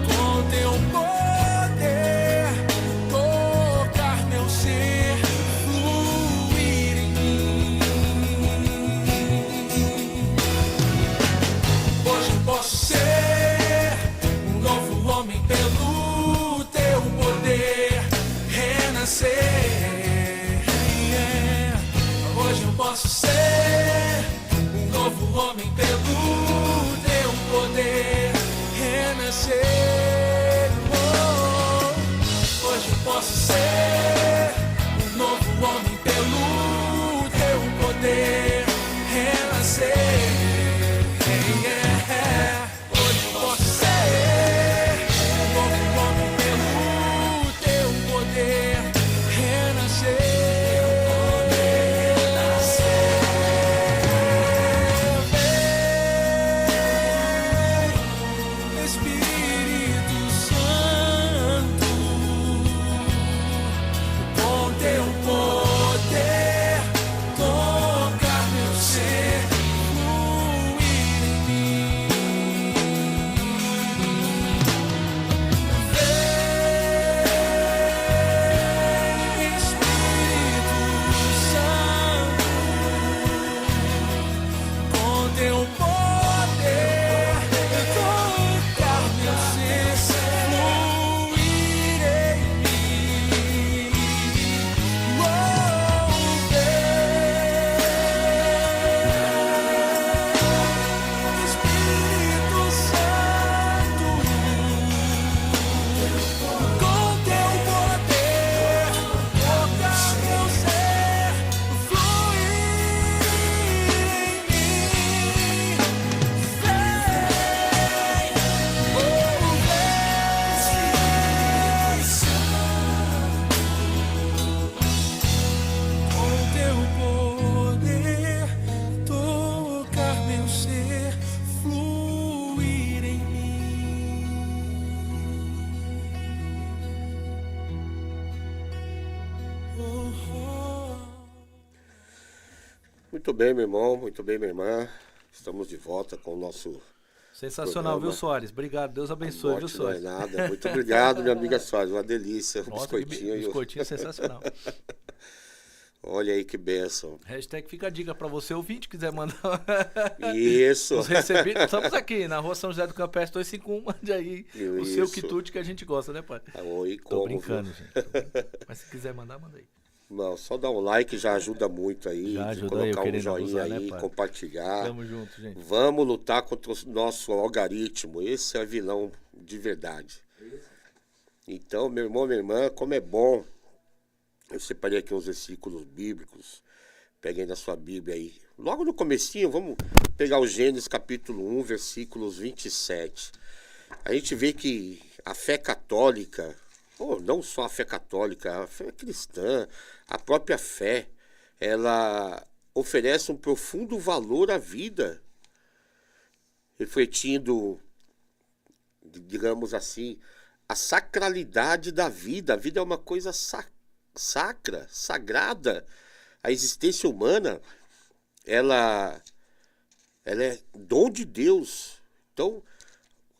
com teu poder, tocar meu ser, fluir em mim. Hoje posso ser um novo homem pelo teu poder, renascer. Hoje eu posso ser um novo homem pelo teu poder, renascer. Hoje eu posso ser um novo homem pelo teu poder, renascer. Hoje eu posso ser um novo homem pelo teu poder, renascer. Vem, Espírito Santo, com teu poder, tocar meu ser, fluir em mim. Vem, Espírito Santo, com teu poder, tocar meu ser, fluir em mim. Oh, vem, Espírito Santo, com teu poder, tocar meu ser, fluir em mim. Com teu poder, tocar meu ser, fluir em mim. Muito bem, meu irmão, muito bem, minha irmã. Estamos de volta com o nosso Sensacional, programa. viu, Soares? Obrigado, Deus A abençoe, viu, morte não é Soares? nada. Muito obrigado, minha amiga Soares. Uma delícia. Um Nossa, biscoitinho. biscoitinho sensacional. Olha aí que bênção. Hashtag fica a dica pra você, ouvinte, quiser mandar Isso. os recebidos. Estamos aqui, na rua São José do Campestre 251, mande aí o seu Isso. quitute que a gente gosta, né, pai? Oi, Tô como, brincando, viu? gente. Mas se quiser mandar, manda aí. Não, só dar um like já ajuda muito aí. Já de ajuda aí, eu colocar um querendo joinha abusar, né, aí, pai? compartilhar. Tamo junto, gente. Vamos lutar contra o nosso algoritmo. Esse é vilão de verdade. Então, meu irmão, minha irmã, como é bom. Eu separei aqui uns versículos bíblicos. Peguei na sua Bíblia aí. Logo no comecinho, vamos pegar o Gênesis capítulo 1, versículos 27. A gente vê que a fé católica, ou não só a fé católica, a fé cristã, a própria fé, ela oferece um profundo valor à vida, refletindo, digamos assim, a sacralidade da vida. A vida é uma coisa sacra, sagrada. A existência humana, ela é dom de Deus. Então,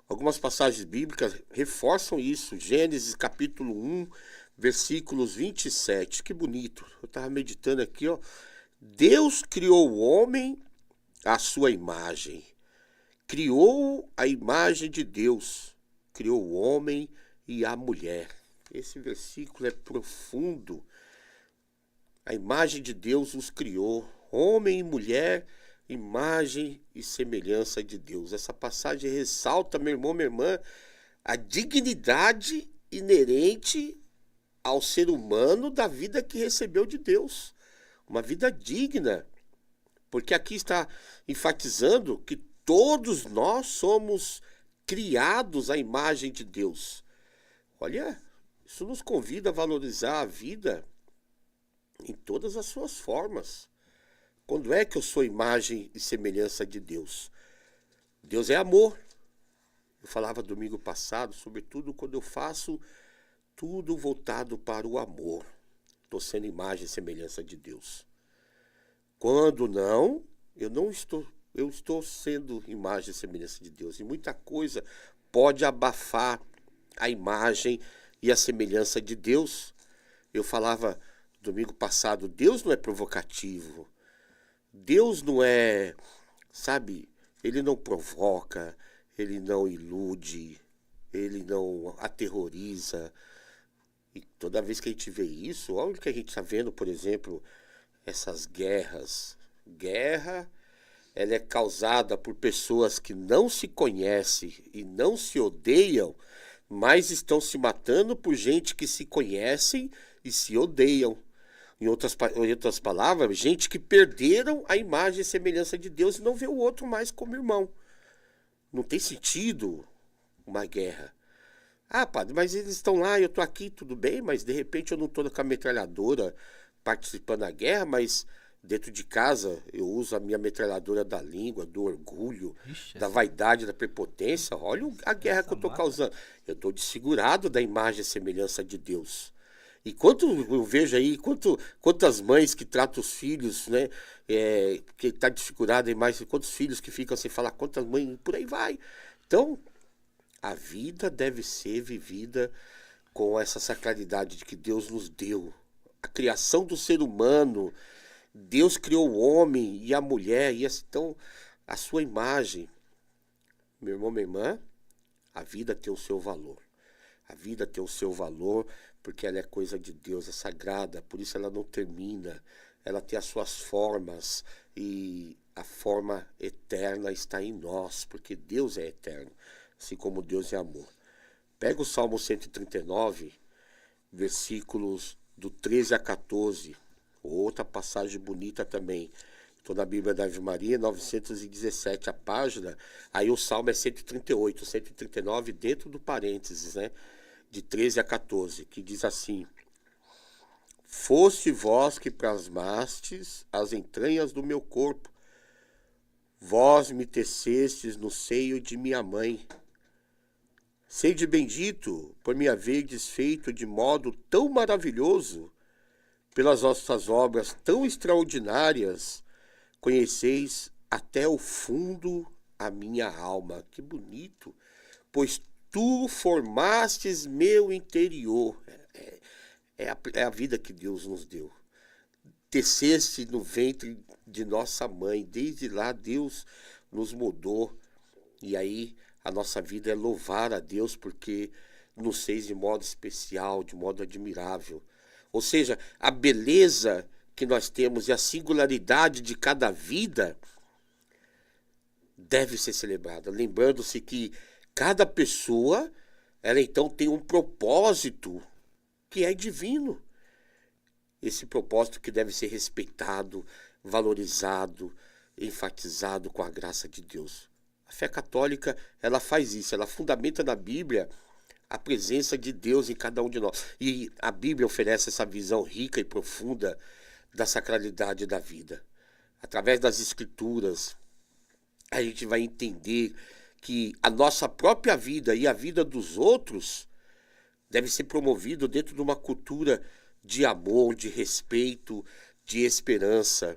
algumas passagens bíblicas reforçam isso. Gênesis capítulo 1, versículos 27. Que bonito. Eu estava meditando aqui, ó. Deus criou o homem à sua imagem. Criou a imagem de Deus. Criou o homem e a mulher. Esse versículo é profundo. A imagem de Deus os criou, homem e mulher, imagem e semelhança de Deus. Essa passagem ressalta, meu irmão, minha irmã, a dignidade inerente ao ser humano da vida que recebeu de Deus. Uma vida digna, porque aqui está enfatizando que todos nós somos criados à imagem de Deus. Olha, isso nos convida a valorizar a vida em todas as suas formas. Quando é que eu sou imagem e semelhança de Deus? Deus é amor. Eu falava domingo passado, sobretudo quando eu faço tudo voltado para o amor. Estou sendo imagem e semelhança de Deus. Quando não, eu estou sendo imagem e semelhança de Deus. E muita coisa pode abafar a imagem e a semelhança de Deus. Eu falava domingo passado, Deus não é provocativo. Deus não é, sabe, ele não provoca, ele não ilude, ele não aterroriza. E toda vez que a gente vê isso, olha o que a gente está vendo, por exemplo, essas guerras. Guerra, ela é causada por pessoas que não se conhecem e não se odeiam, mas estão se matando por gente que se conhecem e se odeiam. Em outras palavras, gente que perderam a imagem e semelhança de Deus e não vê o outro mais como irmão. Não tem sentido uma guerra. Ah, padre, mas eles estão lá, eu estou aqui, tudo bem, mas de repente eu não estou com a metralhadora participando da guerra, mas dentro de casa eu uso a minha metralhadora da língua, do orgulho, da vaidade, da prepotência. Olha a guerra que eu estou causando. Eu estou desfigurado da imagem e semelhança de Deus. E quanto eu vejo aí, quantas mães que tratam os filhos, né? Que está desfigurada, e mais quantos filhos que ficam sem falar, quantas mães, por aí vai. Então, a vida deve ser vivida com essa sacralidade de que Deus nos deu. A criação do ser humano, Deus criou o homem e a mulher, e então a sua imagem. Meu irmão, minha irmã, a vida tem o seu valor. A vida tem o seu valor porque ela é coisa de Deus, é sagrada, por isso ela não termina. Ela tem as suas formas e a forma eterna está em nós, porque Deus é eterno, assim como Deus é amor. Pega o Salmo 139, versículos do 13 a 14, outra passagem bonita também. Estou na Bíblia da Ave Maria, 917 a página, aí o Salmo é 138, 139 dentro do parênteses, né? De 13 a 14, que diz assim: Foste vós que plasmastes as entranhas do meu corpo, vós me tecestes no seio de minha mãe. Sede bendito por me haverdes feito de modo tão maravilhoso, pelas vossas obras tão extraordinárias, conheceis até o fundo a minha alma. Que bonito. Pois tu formastes meu interior. É a vida que Deus nos deu. Teceste no ventre de nossa mãe. Desde lá Deus nos mudou. E aí a nossa vida é louvar a Deus porque nos fez de modo especial, de modo admirável. Ou seja, a beleza que nós temos e a singularidade de cada vida deve ser celebrada. Lembrando-se que cada pessoa, ela então tem um propósito que é divino. Esse propósito que deve ser respeitado, valorizado, enfatizado com a graça de Deus. A fé católica, ela faz isso, ela fundamenta na Bíblia a presença de Deus em cada um de nós. E a Bíblia oferece essa visão rica e profunda da sacralidade da vida. Através das Escrituras, a gente vai entender que a nossa própria vida e a vida dos outros deve ser promovido dentro de uma cultura de amor, de respeito, de esperança.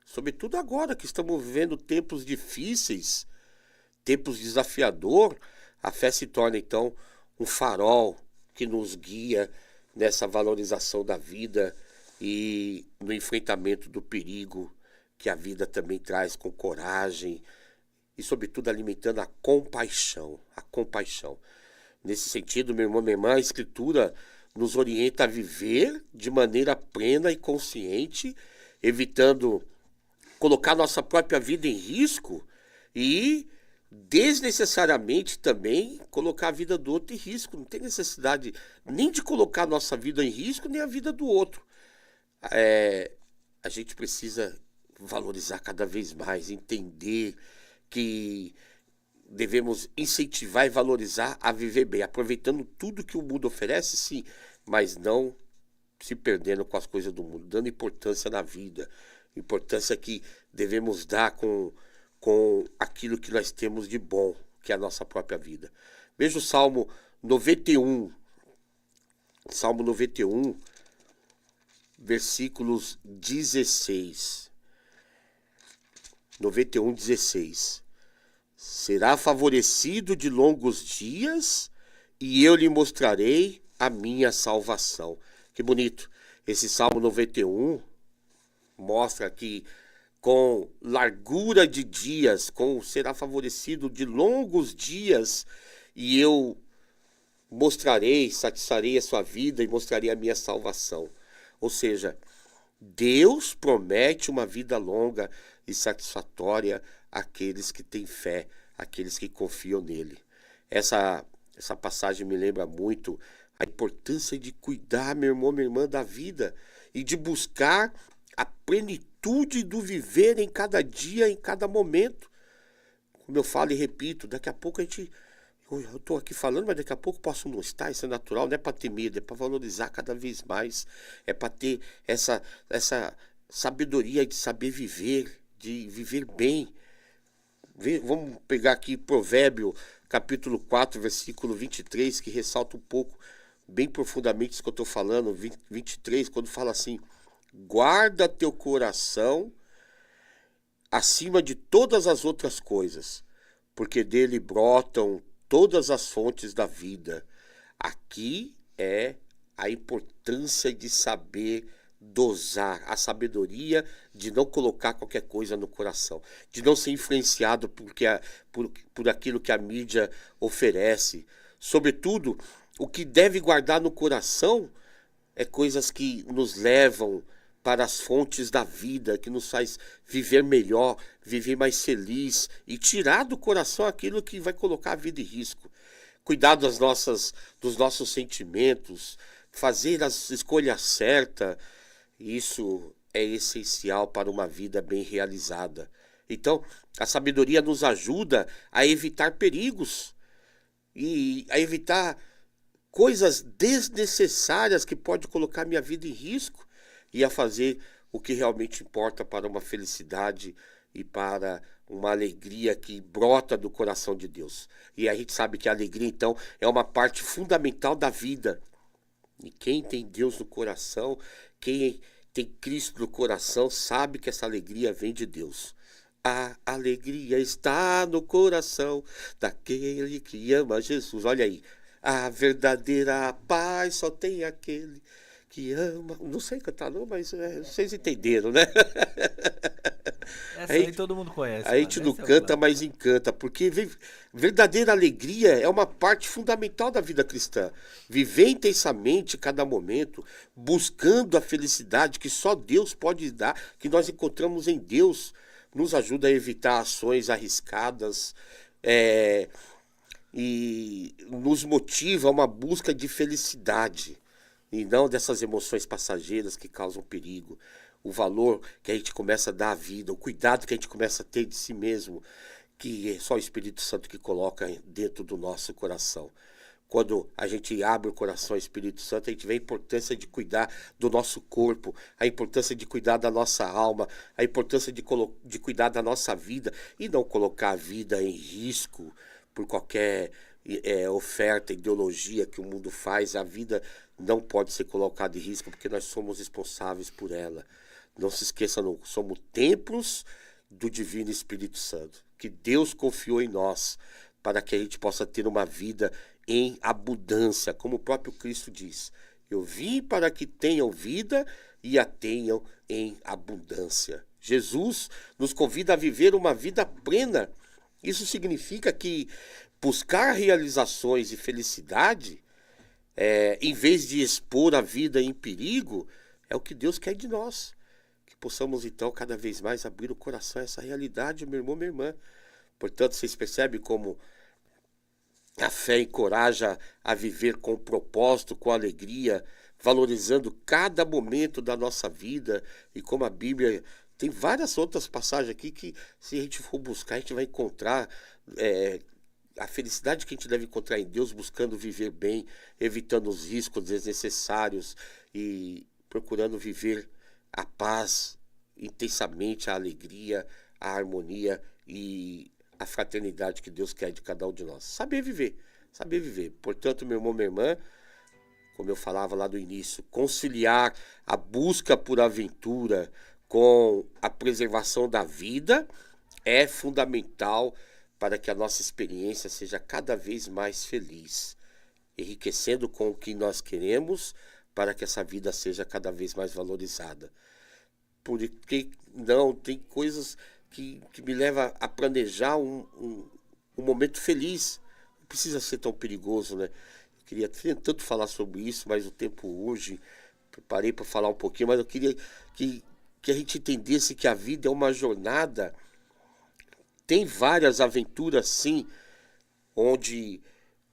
Sobretudo agora que estamos vivendo tempos difíceis, tempos desafiadores, a fé se torna então um farol que nos guia nessa valorização da vida e no enfrentamento do perigo que a vida também traz com coragem e, sobretudo, alimentando a compaixão. A compaixão. Nesse sentido, meu irmão, minha irmã, a Escritura nos orienta a viver de maneira plena e consciente, evitando colocar nossa própria vida em risco e desnecessariamente também colocar a vida do outro em risco. Não tem necessidade nem de colocar a nossa vida em risco, nem a vida do outro. A gente precisa valorizar cada vez mais, entender que devemos incentivar e valorizar a viver bem, aproveitando tudo que o mundo oferece, sim, mas não se perdendo com as coisas do mundo, dando importância na vida, importância que devemos dar com aquilo que nós temos de bom, que é a nossa própria vida. Veja o Salmo 91, Salmo 91, versículos 16. 91, 16. Será favorecido de longos dias e eu lhe mostrarei a minha salvação. Que bonito. Esse Salmo 91 mostra que com largura de dias, será favorecido de longos dias e eu mostrarei, satisfarei a sua vida e mostrarei a minha salvação. Ou seja, Deus promete uma vida longa e satisfatória àqueles que têm fé, àqueles que confiam nele. Essa passagem me lembra muito a importância de cuidar, meu irmão, minha irmã, da vida e de buscar a plenitude do viver em cada dia, em cada momento. Como eu falo e repito, daqui a pouco eu estou aqui falando, mas daqui a pouco posso não estar, isso é natural, não é para ter medo, é para valorizar cada vez mais, é para ter essa sabedoria de saber viver, de viver bem. Vamos pegar aqui Provérbio, capítulo 4, versículo 23, que ressalta um pouco, bem profundamente isso que eu estou falando, 23, quando fala assim: guarda teu coração acima de todas as outras coisas, porque dele brotam todas as fontes da vida. Aqui é a importância de saber dosar, a sabedoria de não colocar qualquer coisa no coração, de não ser influenciado por aquilo que a mídia oferece. Sobretudo, o que deve guardar no coração é coisas que nos levam para as fontes da vida, que nos faz viver melhor, viver mais feliz e tirar do coração aquilo que vai colocar a vida em risco. Cuidar dos nossos sentimentos, fazer as escolhas certas, isso é essencial para uma vida bem realizada. Então, a sabedoria nos ajuda a evitar perigos e a evitar coisas desnecessárias que podem colocar minha vida em risco e a fazer o que realmente importa para uma felicidade e para uma alegria que brota do coração de Deus. E a gente sabe que a alegria, então, é uma parte fundamental da vida. E quem tem Deus no coração, quem tem Cristo no coração, sabe que essa alegria vem de Deus. A alegria está no coração daquele que ama Jesus. Olha aí. A verdadeira paz só tem aquele que ama. Não sei cantar não, mas vocês entenderam, né? Essa aí todo mundo conhece. A gente não canta, mas encanta, porque verdadeira alegria é uma parte fundamental da vida cristã. Viver intensamente cada momento, buscando a felicidade que só Deus pode dar, que nós encontramos em Deus, nos ajuda a evitar ações arriscadas, e nos motiva a uma busca de felicidade, e não dessas emoções passageiras que causam perigo. O valor que a gente começa a dar à vida, o cuidado que a gente começa a ter de si mesmo, que é só o Espírito Santo que coloca dentro do nosso coração. Quando a gente abre o coração ao Espírito Santo, a gente vê a importância de cuidar do nosso corpo, a importância de cuidar da nossa alma, a importância de cuidar da nossa vida e não colocar a vida em risco por qualquer oferta, ideologia que o mundo faz. A vida não pode ser colocada em risco porque nós somos responsáveis por ela. Não se esqueça, não, somos templos do Divino Espírito Santo, que Deus confiou em nós, para que a gente possa ter uma vida em abundância, como o próprio Cristo diz. Eu vim para que tenham vida e a tenham em abundância. Jesus nos convida a viver uma vida plena. Isso significa que buscar realizações e felicidade, em vez de expor a vida em perigo, é o que Deus quer de nós. Que possamos, então, cada vez mais abrir o coração a essa realidade, meu irmão, minha irmã. Portanto, vocês percebem como a fé encoraja a viver com propósito, com alegria, valorizando cada momento da nossa vida, e como a Bíblia tem várias outras passagens aqui que, se a gente for buscar, a gente vai encontrar a felicidade que a gente deve encontrar em Deus, buscando viver bem, evitando os riscos desnecessários e procurando viver a paz intensamente, a alegria, a harmonia e a fraternidade que Deus quer de cada um de nós. Saber viver. Portanto, meu irmão, minha irmã, como eu falava lá do início, conciliar a busca por aventura com a preservação da vida é fundamental para que a nossa experiência seja cada vez mais feliz, enriquecendo com o que nós queremos, para que essa vida seja cada vez mais valorizada. Porque não, tem coisas que me levam a planejar um momento feliz. Não precisa ser tão perigoso, né? Eu queria tanto falar sobre isso, mas o tempo urge. Preparei para falar um pouquinho, mas eu queria que a gente entendesse que a vida é uma jornada. Tem várias aventuras, sim, onde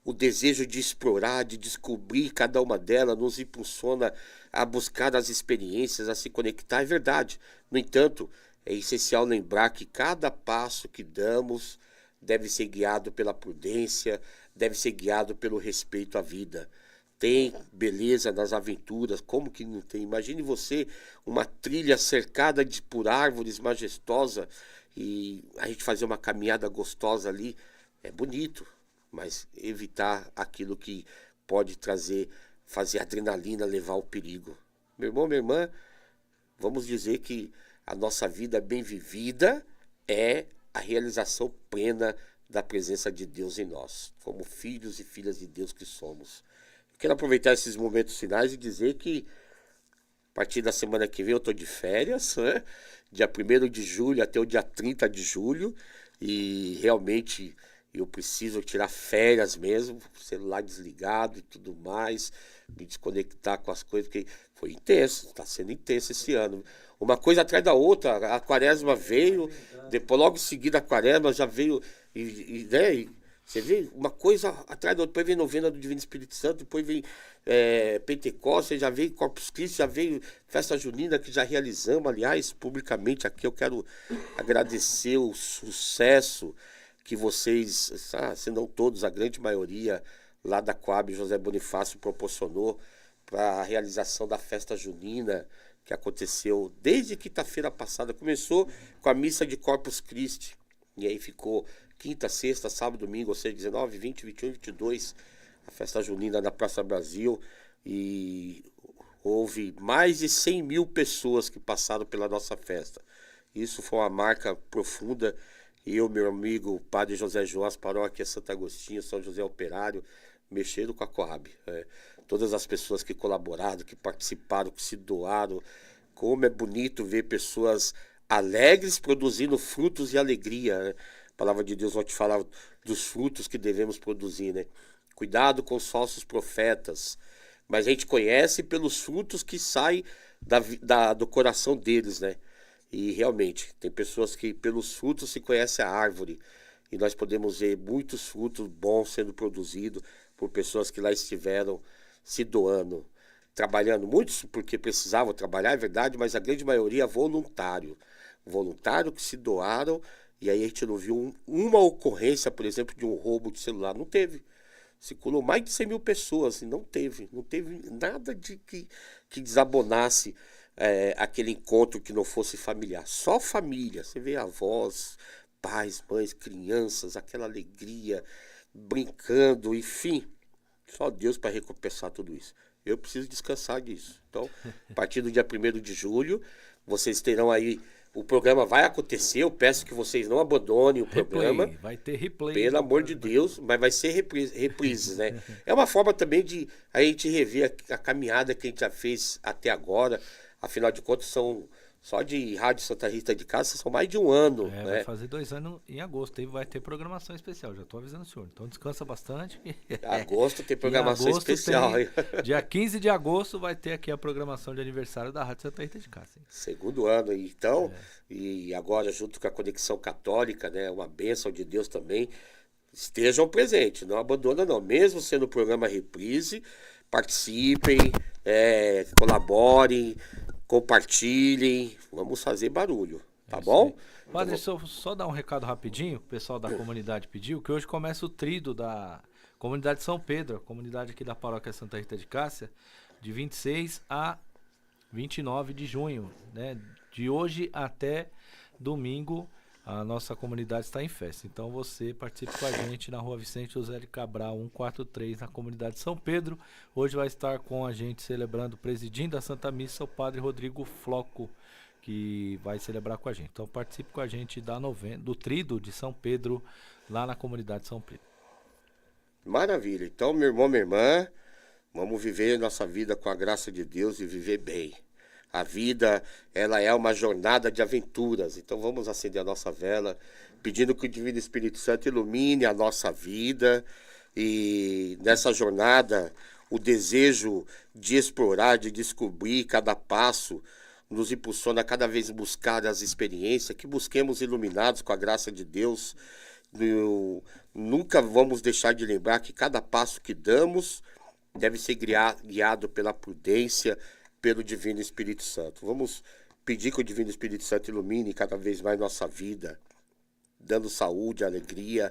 o desejo de explorar, de descobrir cada uma delas nos impulsiona a buscar as experiências, a se conectar. É verdade. No entanto, é essencial lembrar que cada passo que damos deve ser guiado pela prudência, deve ser guiado pelo respeito à vida. Tem beleza nas aventuras, como que não tem? Imagine você, uma trilha cercada por árvores majestosa, e a gente fazer uma caminhada gostosa ali. É bonito, mas evitar aquilo que pode fazer a adrenalina levar ao perigo. Meu irmão, minha irmã, vamos dizer que a nossa vida bem vivida é a realização plena da presença de Deus em nós, como filhos e filhas de Deus que somos. Eu quero aproveitar esses momentos finais e dizer que a partir da semana que vem eu estou de férias, né? Dia 1º de julho até o dia 30 de julho, e realmente eu preciso tirar férias mesmo, celular desligado e tudo mais, me desconectar com as coisas, porque foi intenso, está sendo intenso esse ano. Uma coisa atrás da outra, a quaresma veio, depois logo em seguida a quaresma já veio, né? Você vê uma coisa atrás da outra, depois vem novena do Divino Espírito Santo, depois vem Pentecostes, já veio Corpus Christi, já veio festa junina, que já realizamos. Aliás, publicamente aqui eu quero agradecer o sucesso que vocês, se não todos, a grande maioria lá da Coab José Bonifácio proporcionou para a realização da festa junina, que aconteceu desde quinta-feira passada. Começou com a missa de Corpus Christi, e aí ficou quinta, sexta, sábado, domingo, ou seja, 19, 20, 21 e 22, a festa junina na Praça Brasil, e houve mais de 100 mil pessoas que passaram pela nossa festa. Isso foi uma marca profunda. Eu, meu amigo, o padre José João, as paróquias Santo Agostinho, São José Operário, mexeram com a Coab. Todas as pessoas que colaboraram, que participaram, que se doaram. Como é bonito ver pessoas alegres produzindo frutos de alegria, né? A palavra de Deus vai te falar dos frutos que devemos produzir, né? Cuidado com os falsos profetas. Mas a gente conhece pelos frutos que saem do coração deles, né? E realmente, tem pessoas que pelos frutos se conhece a árvore. E nós podemos ver muitos frutos bons sendo produzidos por pessoas que lá estiveram se doando, trabalhando. Muitos porque precisavam trabalhar, é verdade, mas a grande maioria voluntário. Voluntário que se doaram, e aí a gente não viu uma ocorrência, por exemplo, de um roubo de celular. Não teve. Circulou mais de 100 mil pessoas e não teve nada de que desabonasse aquele encontro que não fosse familiar. Só família. Você vê avós, pais, mães, crianças, aquela alegria, brincando, enfim. Só Deus para recompensar tudo isso. Eu preciso descansar disso. Então, a partir do dia 1º de julho, vocês terão aí. O programa vai acontecer, eu peço que vocês não abandonem o programa. Vai ter replay. Pelo amor de Deus, mas vai ser reprises, né? É uma forma também de a gente rever a caminhada que a gente já fez até agora. Afinal de contas, só de Rádio Santa Rita de Cássia são mais de um ano. Né? Vai fazer 2 anos em agosto. Aí vai ter programação especial, já estou avisando o senhor. Então descansa bastante. Agosto tem programação especial. Dia 15 de agosto vai ter aqui a programação de aniversário da Rádio Santa Rita de Cássia. Segundo ano, então. E agora, junto com a Conexão Católica, né? Uma bênção de Deus também. Estejam presentes, não abandona não. Mesmo sendo programa reprise, participem, colaborem, compartilhem, vamos fazer barulho, tá bom? Padre, só dar um recado rapidinho, o pessoal da comunidade pediu, que hoje começa o trido da comunidade São Pedro, a comunidade aqui da paróquia Santa Rita de Cássia, de 26 a 29 de junho, né? De hoje até domingo, a nossa comunidade está em festa. Então você participe com a gente na Rua Vicente José de Cabral 143, na comunidade São Pedro. Hoje vai estar com a gente celebrando, presidindo a Santa Missa, o Padre Rodrigo Floco, que vai celebrar com a gente. Então participe com a gente do Trido de São Pedro, lá na comunidade São Pedro. Maravilha. Então, meu irmão, minha irmã, vamos viver nossa vida com a graça de Deus e viver bem. A vida, ela é uma jornada de aventuras. Então vamos acender a nossa vela, pedindo que o Divino Espírito Santo ilumine a nossa vida. E nessa jornada, o desejo de explorar, de descobrir cada passo, nos impulsiona a cada vez buscar as experiências, que busquemos iluminados com a graça de Deus. Nunca vamos deixar de lembrar que cada passo que damos deve ser guiado pela prudência, pelo Divino Espírito Santo. Vamos pedir que o Divino Espírito Santo ilumine cada vez mais nossa vida, dando saúde, alegria,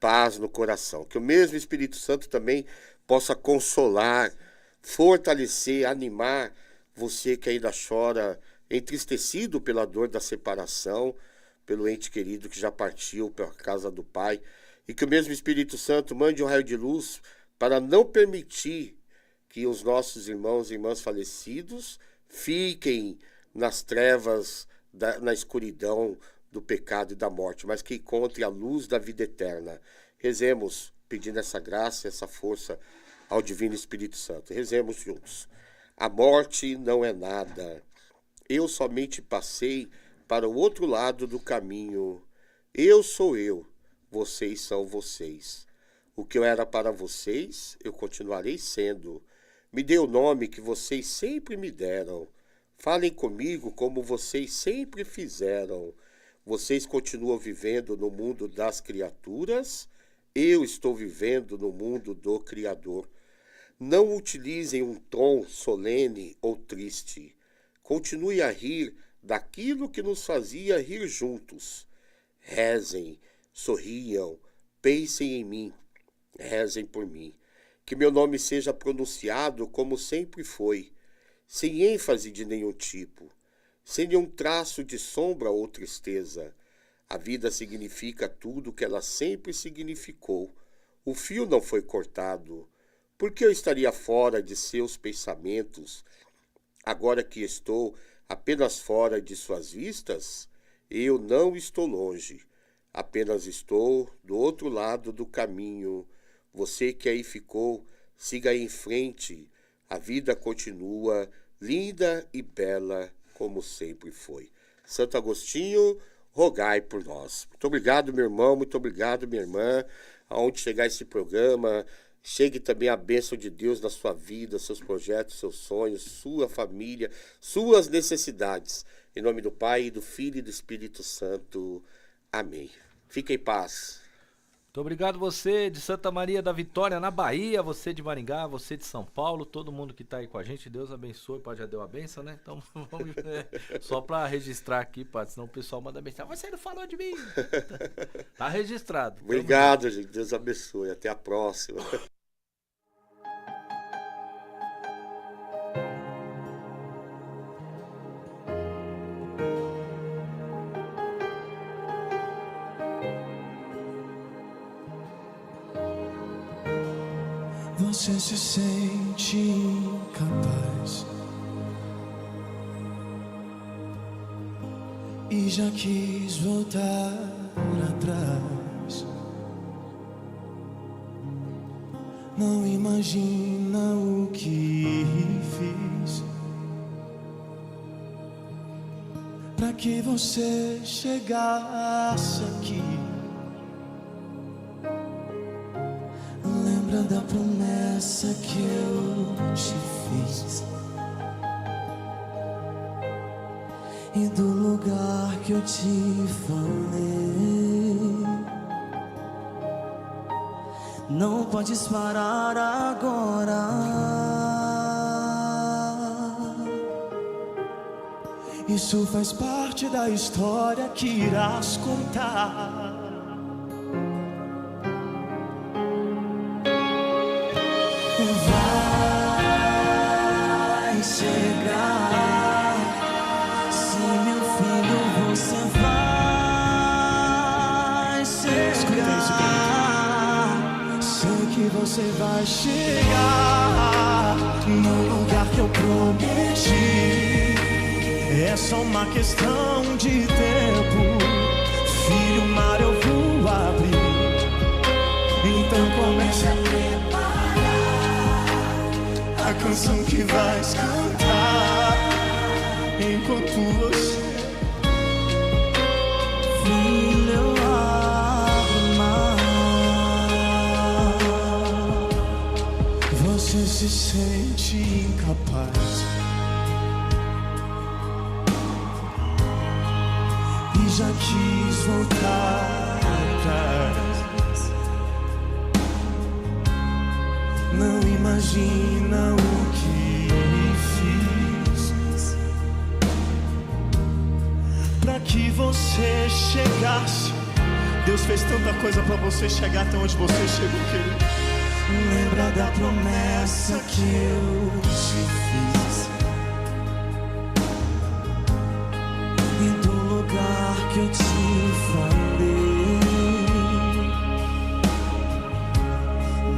paz no coração. Que o mesmo Espírito Santo também possa consolar, fortalecer, animar você que ainda chora, entristecido pela dor da separação, pelo ente querido que já partiu para a casa do Pai. E que o mesmo Espírito Santo mande um raio de luz para não permitir que os nossos irmãos e irmãs falecidos fiquem nas trevas, na escuridão do pecado e da morte, mas que encontrem a luz da vida eterna. Rezemos pedindo essa graça, essa força ao Divino Espírito Santo. Rezemos juntos. A morte não é nada. Eu somente passei para o outro lado do caminho. Eu sou eu, vocês são vocês. O que eu era para vocês, eu continuarei sendo. Me dê o nome que vocês sempre me deram. Falem comigo como vocês sempre fizeram. Vocês continuam vivendo no mundo das criaturas. Eu estou vivendo no mundo do Criador. Não utilizem um tom solene ou triste. Continue a rir daquilo que nos fazia rir juntos. Rezem, sorriam, pensem em mim. Rezem por mim. Que meu nome seja pronunciado como sempre foi, sem ênfase de nenhum tipo, sem nenhum traço de sombra ou tristeza. A vida significa tudo o que ela sempre significou. O fio não foi cortado. Por que eu estaria fora de seus pensamentos, agora que estou apenas fora de suas vistas? Eu não estou longe, apenas estou do outro lado do caminho. Você que aí ficou, siga aí em frente. A vida continua, linda e bela, como sempre foi. Santo Agostinho, rogai por nós. Muito obrigado, meu irmão, muito obrigado, minha irmã. Aonde chegar esse programa, chegue também a bênção de Deus na sua vida, seus projetos, seus sonhos, sua família, suas necessidades. Em nome do Pai, do Filho e do Espírito Santo. Amém. Fique em paz. Muito obrigado você de Santa Maria da Vitória, na Bahia, você de Maringá, você de São Paulo, todo mundo que tá aí com a gente, Deus abençoe. Pai, já deu a benção, né? Então vamos só para registrar aqui, Padre, senão o pessoal manda mensagem. Você não falou de mim? Tá registrado. Obrigado, gente. Deus abençoe. Até a próxima. Você se sente incapaz e já quis voltar atrás. Não imagina o que fiz pra que você chegasse aqui. Lembra da promessa que eu te fiz e do lugar que eu te falei. Não podes parar agora. Isso faz parte da história que irás contar. Vai chegar, sim, meu filho, você vai chegar. Sei que você vai chegar no lugar que eu prometi. É só uma questão de tempo. Filho, o mar eu vou abrir. Então comece a preparar a canção que vais cantar enquanto você, filho, eu abro o mar. Você se sente incapaz e já quis voltar atrás. Não imagina o que fiz pra que você chegasse. Deus fez tanta coisa pra você chegar até onde você chegou, querido. Lembra da promessa que eu te fiz e do lugar que eu te falei.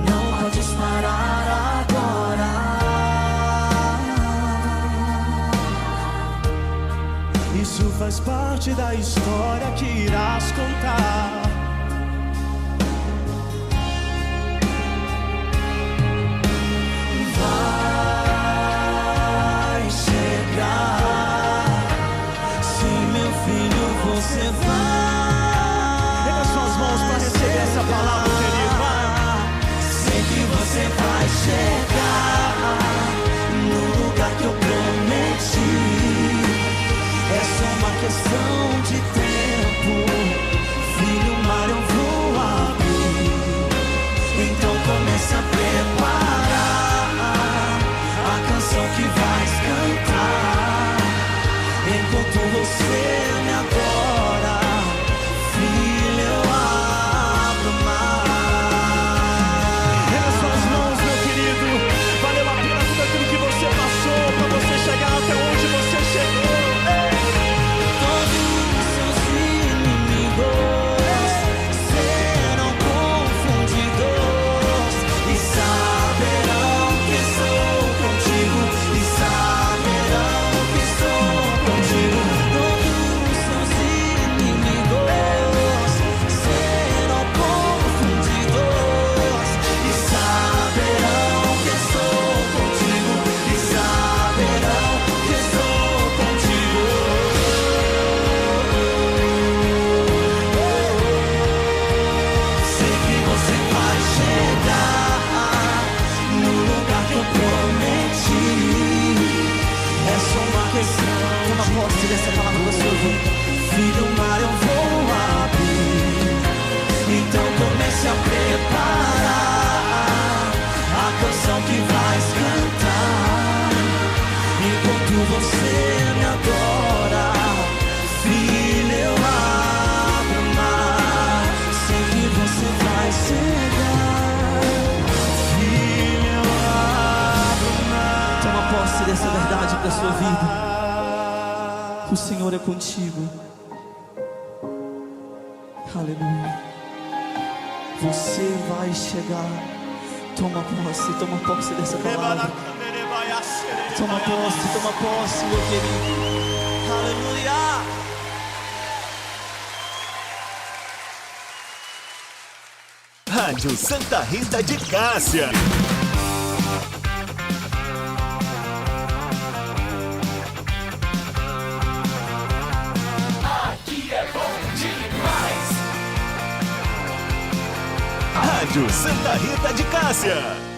Não podes parar agora. Isso faz parte da história que irás contar. Vai chegar, sim, meu filho, você vai. Pega suas mãos para receber essa palavra, querido. Sei que você vai chegar no lugar que eu prometi. É só uma questão de tempo, filho. essa palavra pra sua vida. Filho, o mar eu vou abrir. Então comece a preparar a canção que vais cantar. Enquanto você me adora, filho, eu abro o mar. Sei que você vai chegar. Filho, eu abro o mar. Toma posse dessa verdade pra sua vida. O Senhor é contigo. Aleluia. Você vai chegar. Toma posse dessa palavra. Toma posse, meu querido. Aleluia. Rádio Santa Rita de Cássia. Aqui é bom demais. Rádio Santa Rita de Cássia.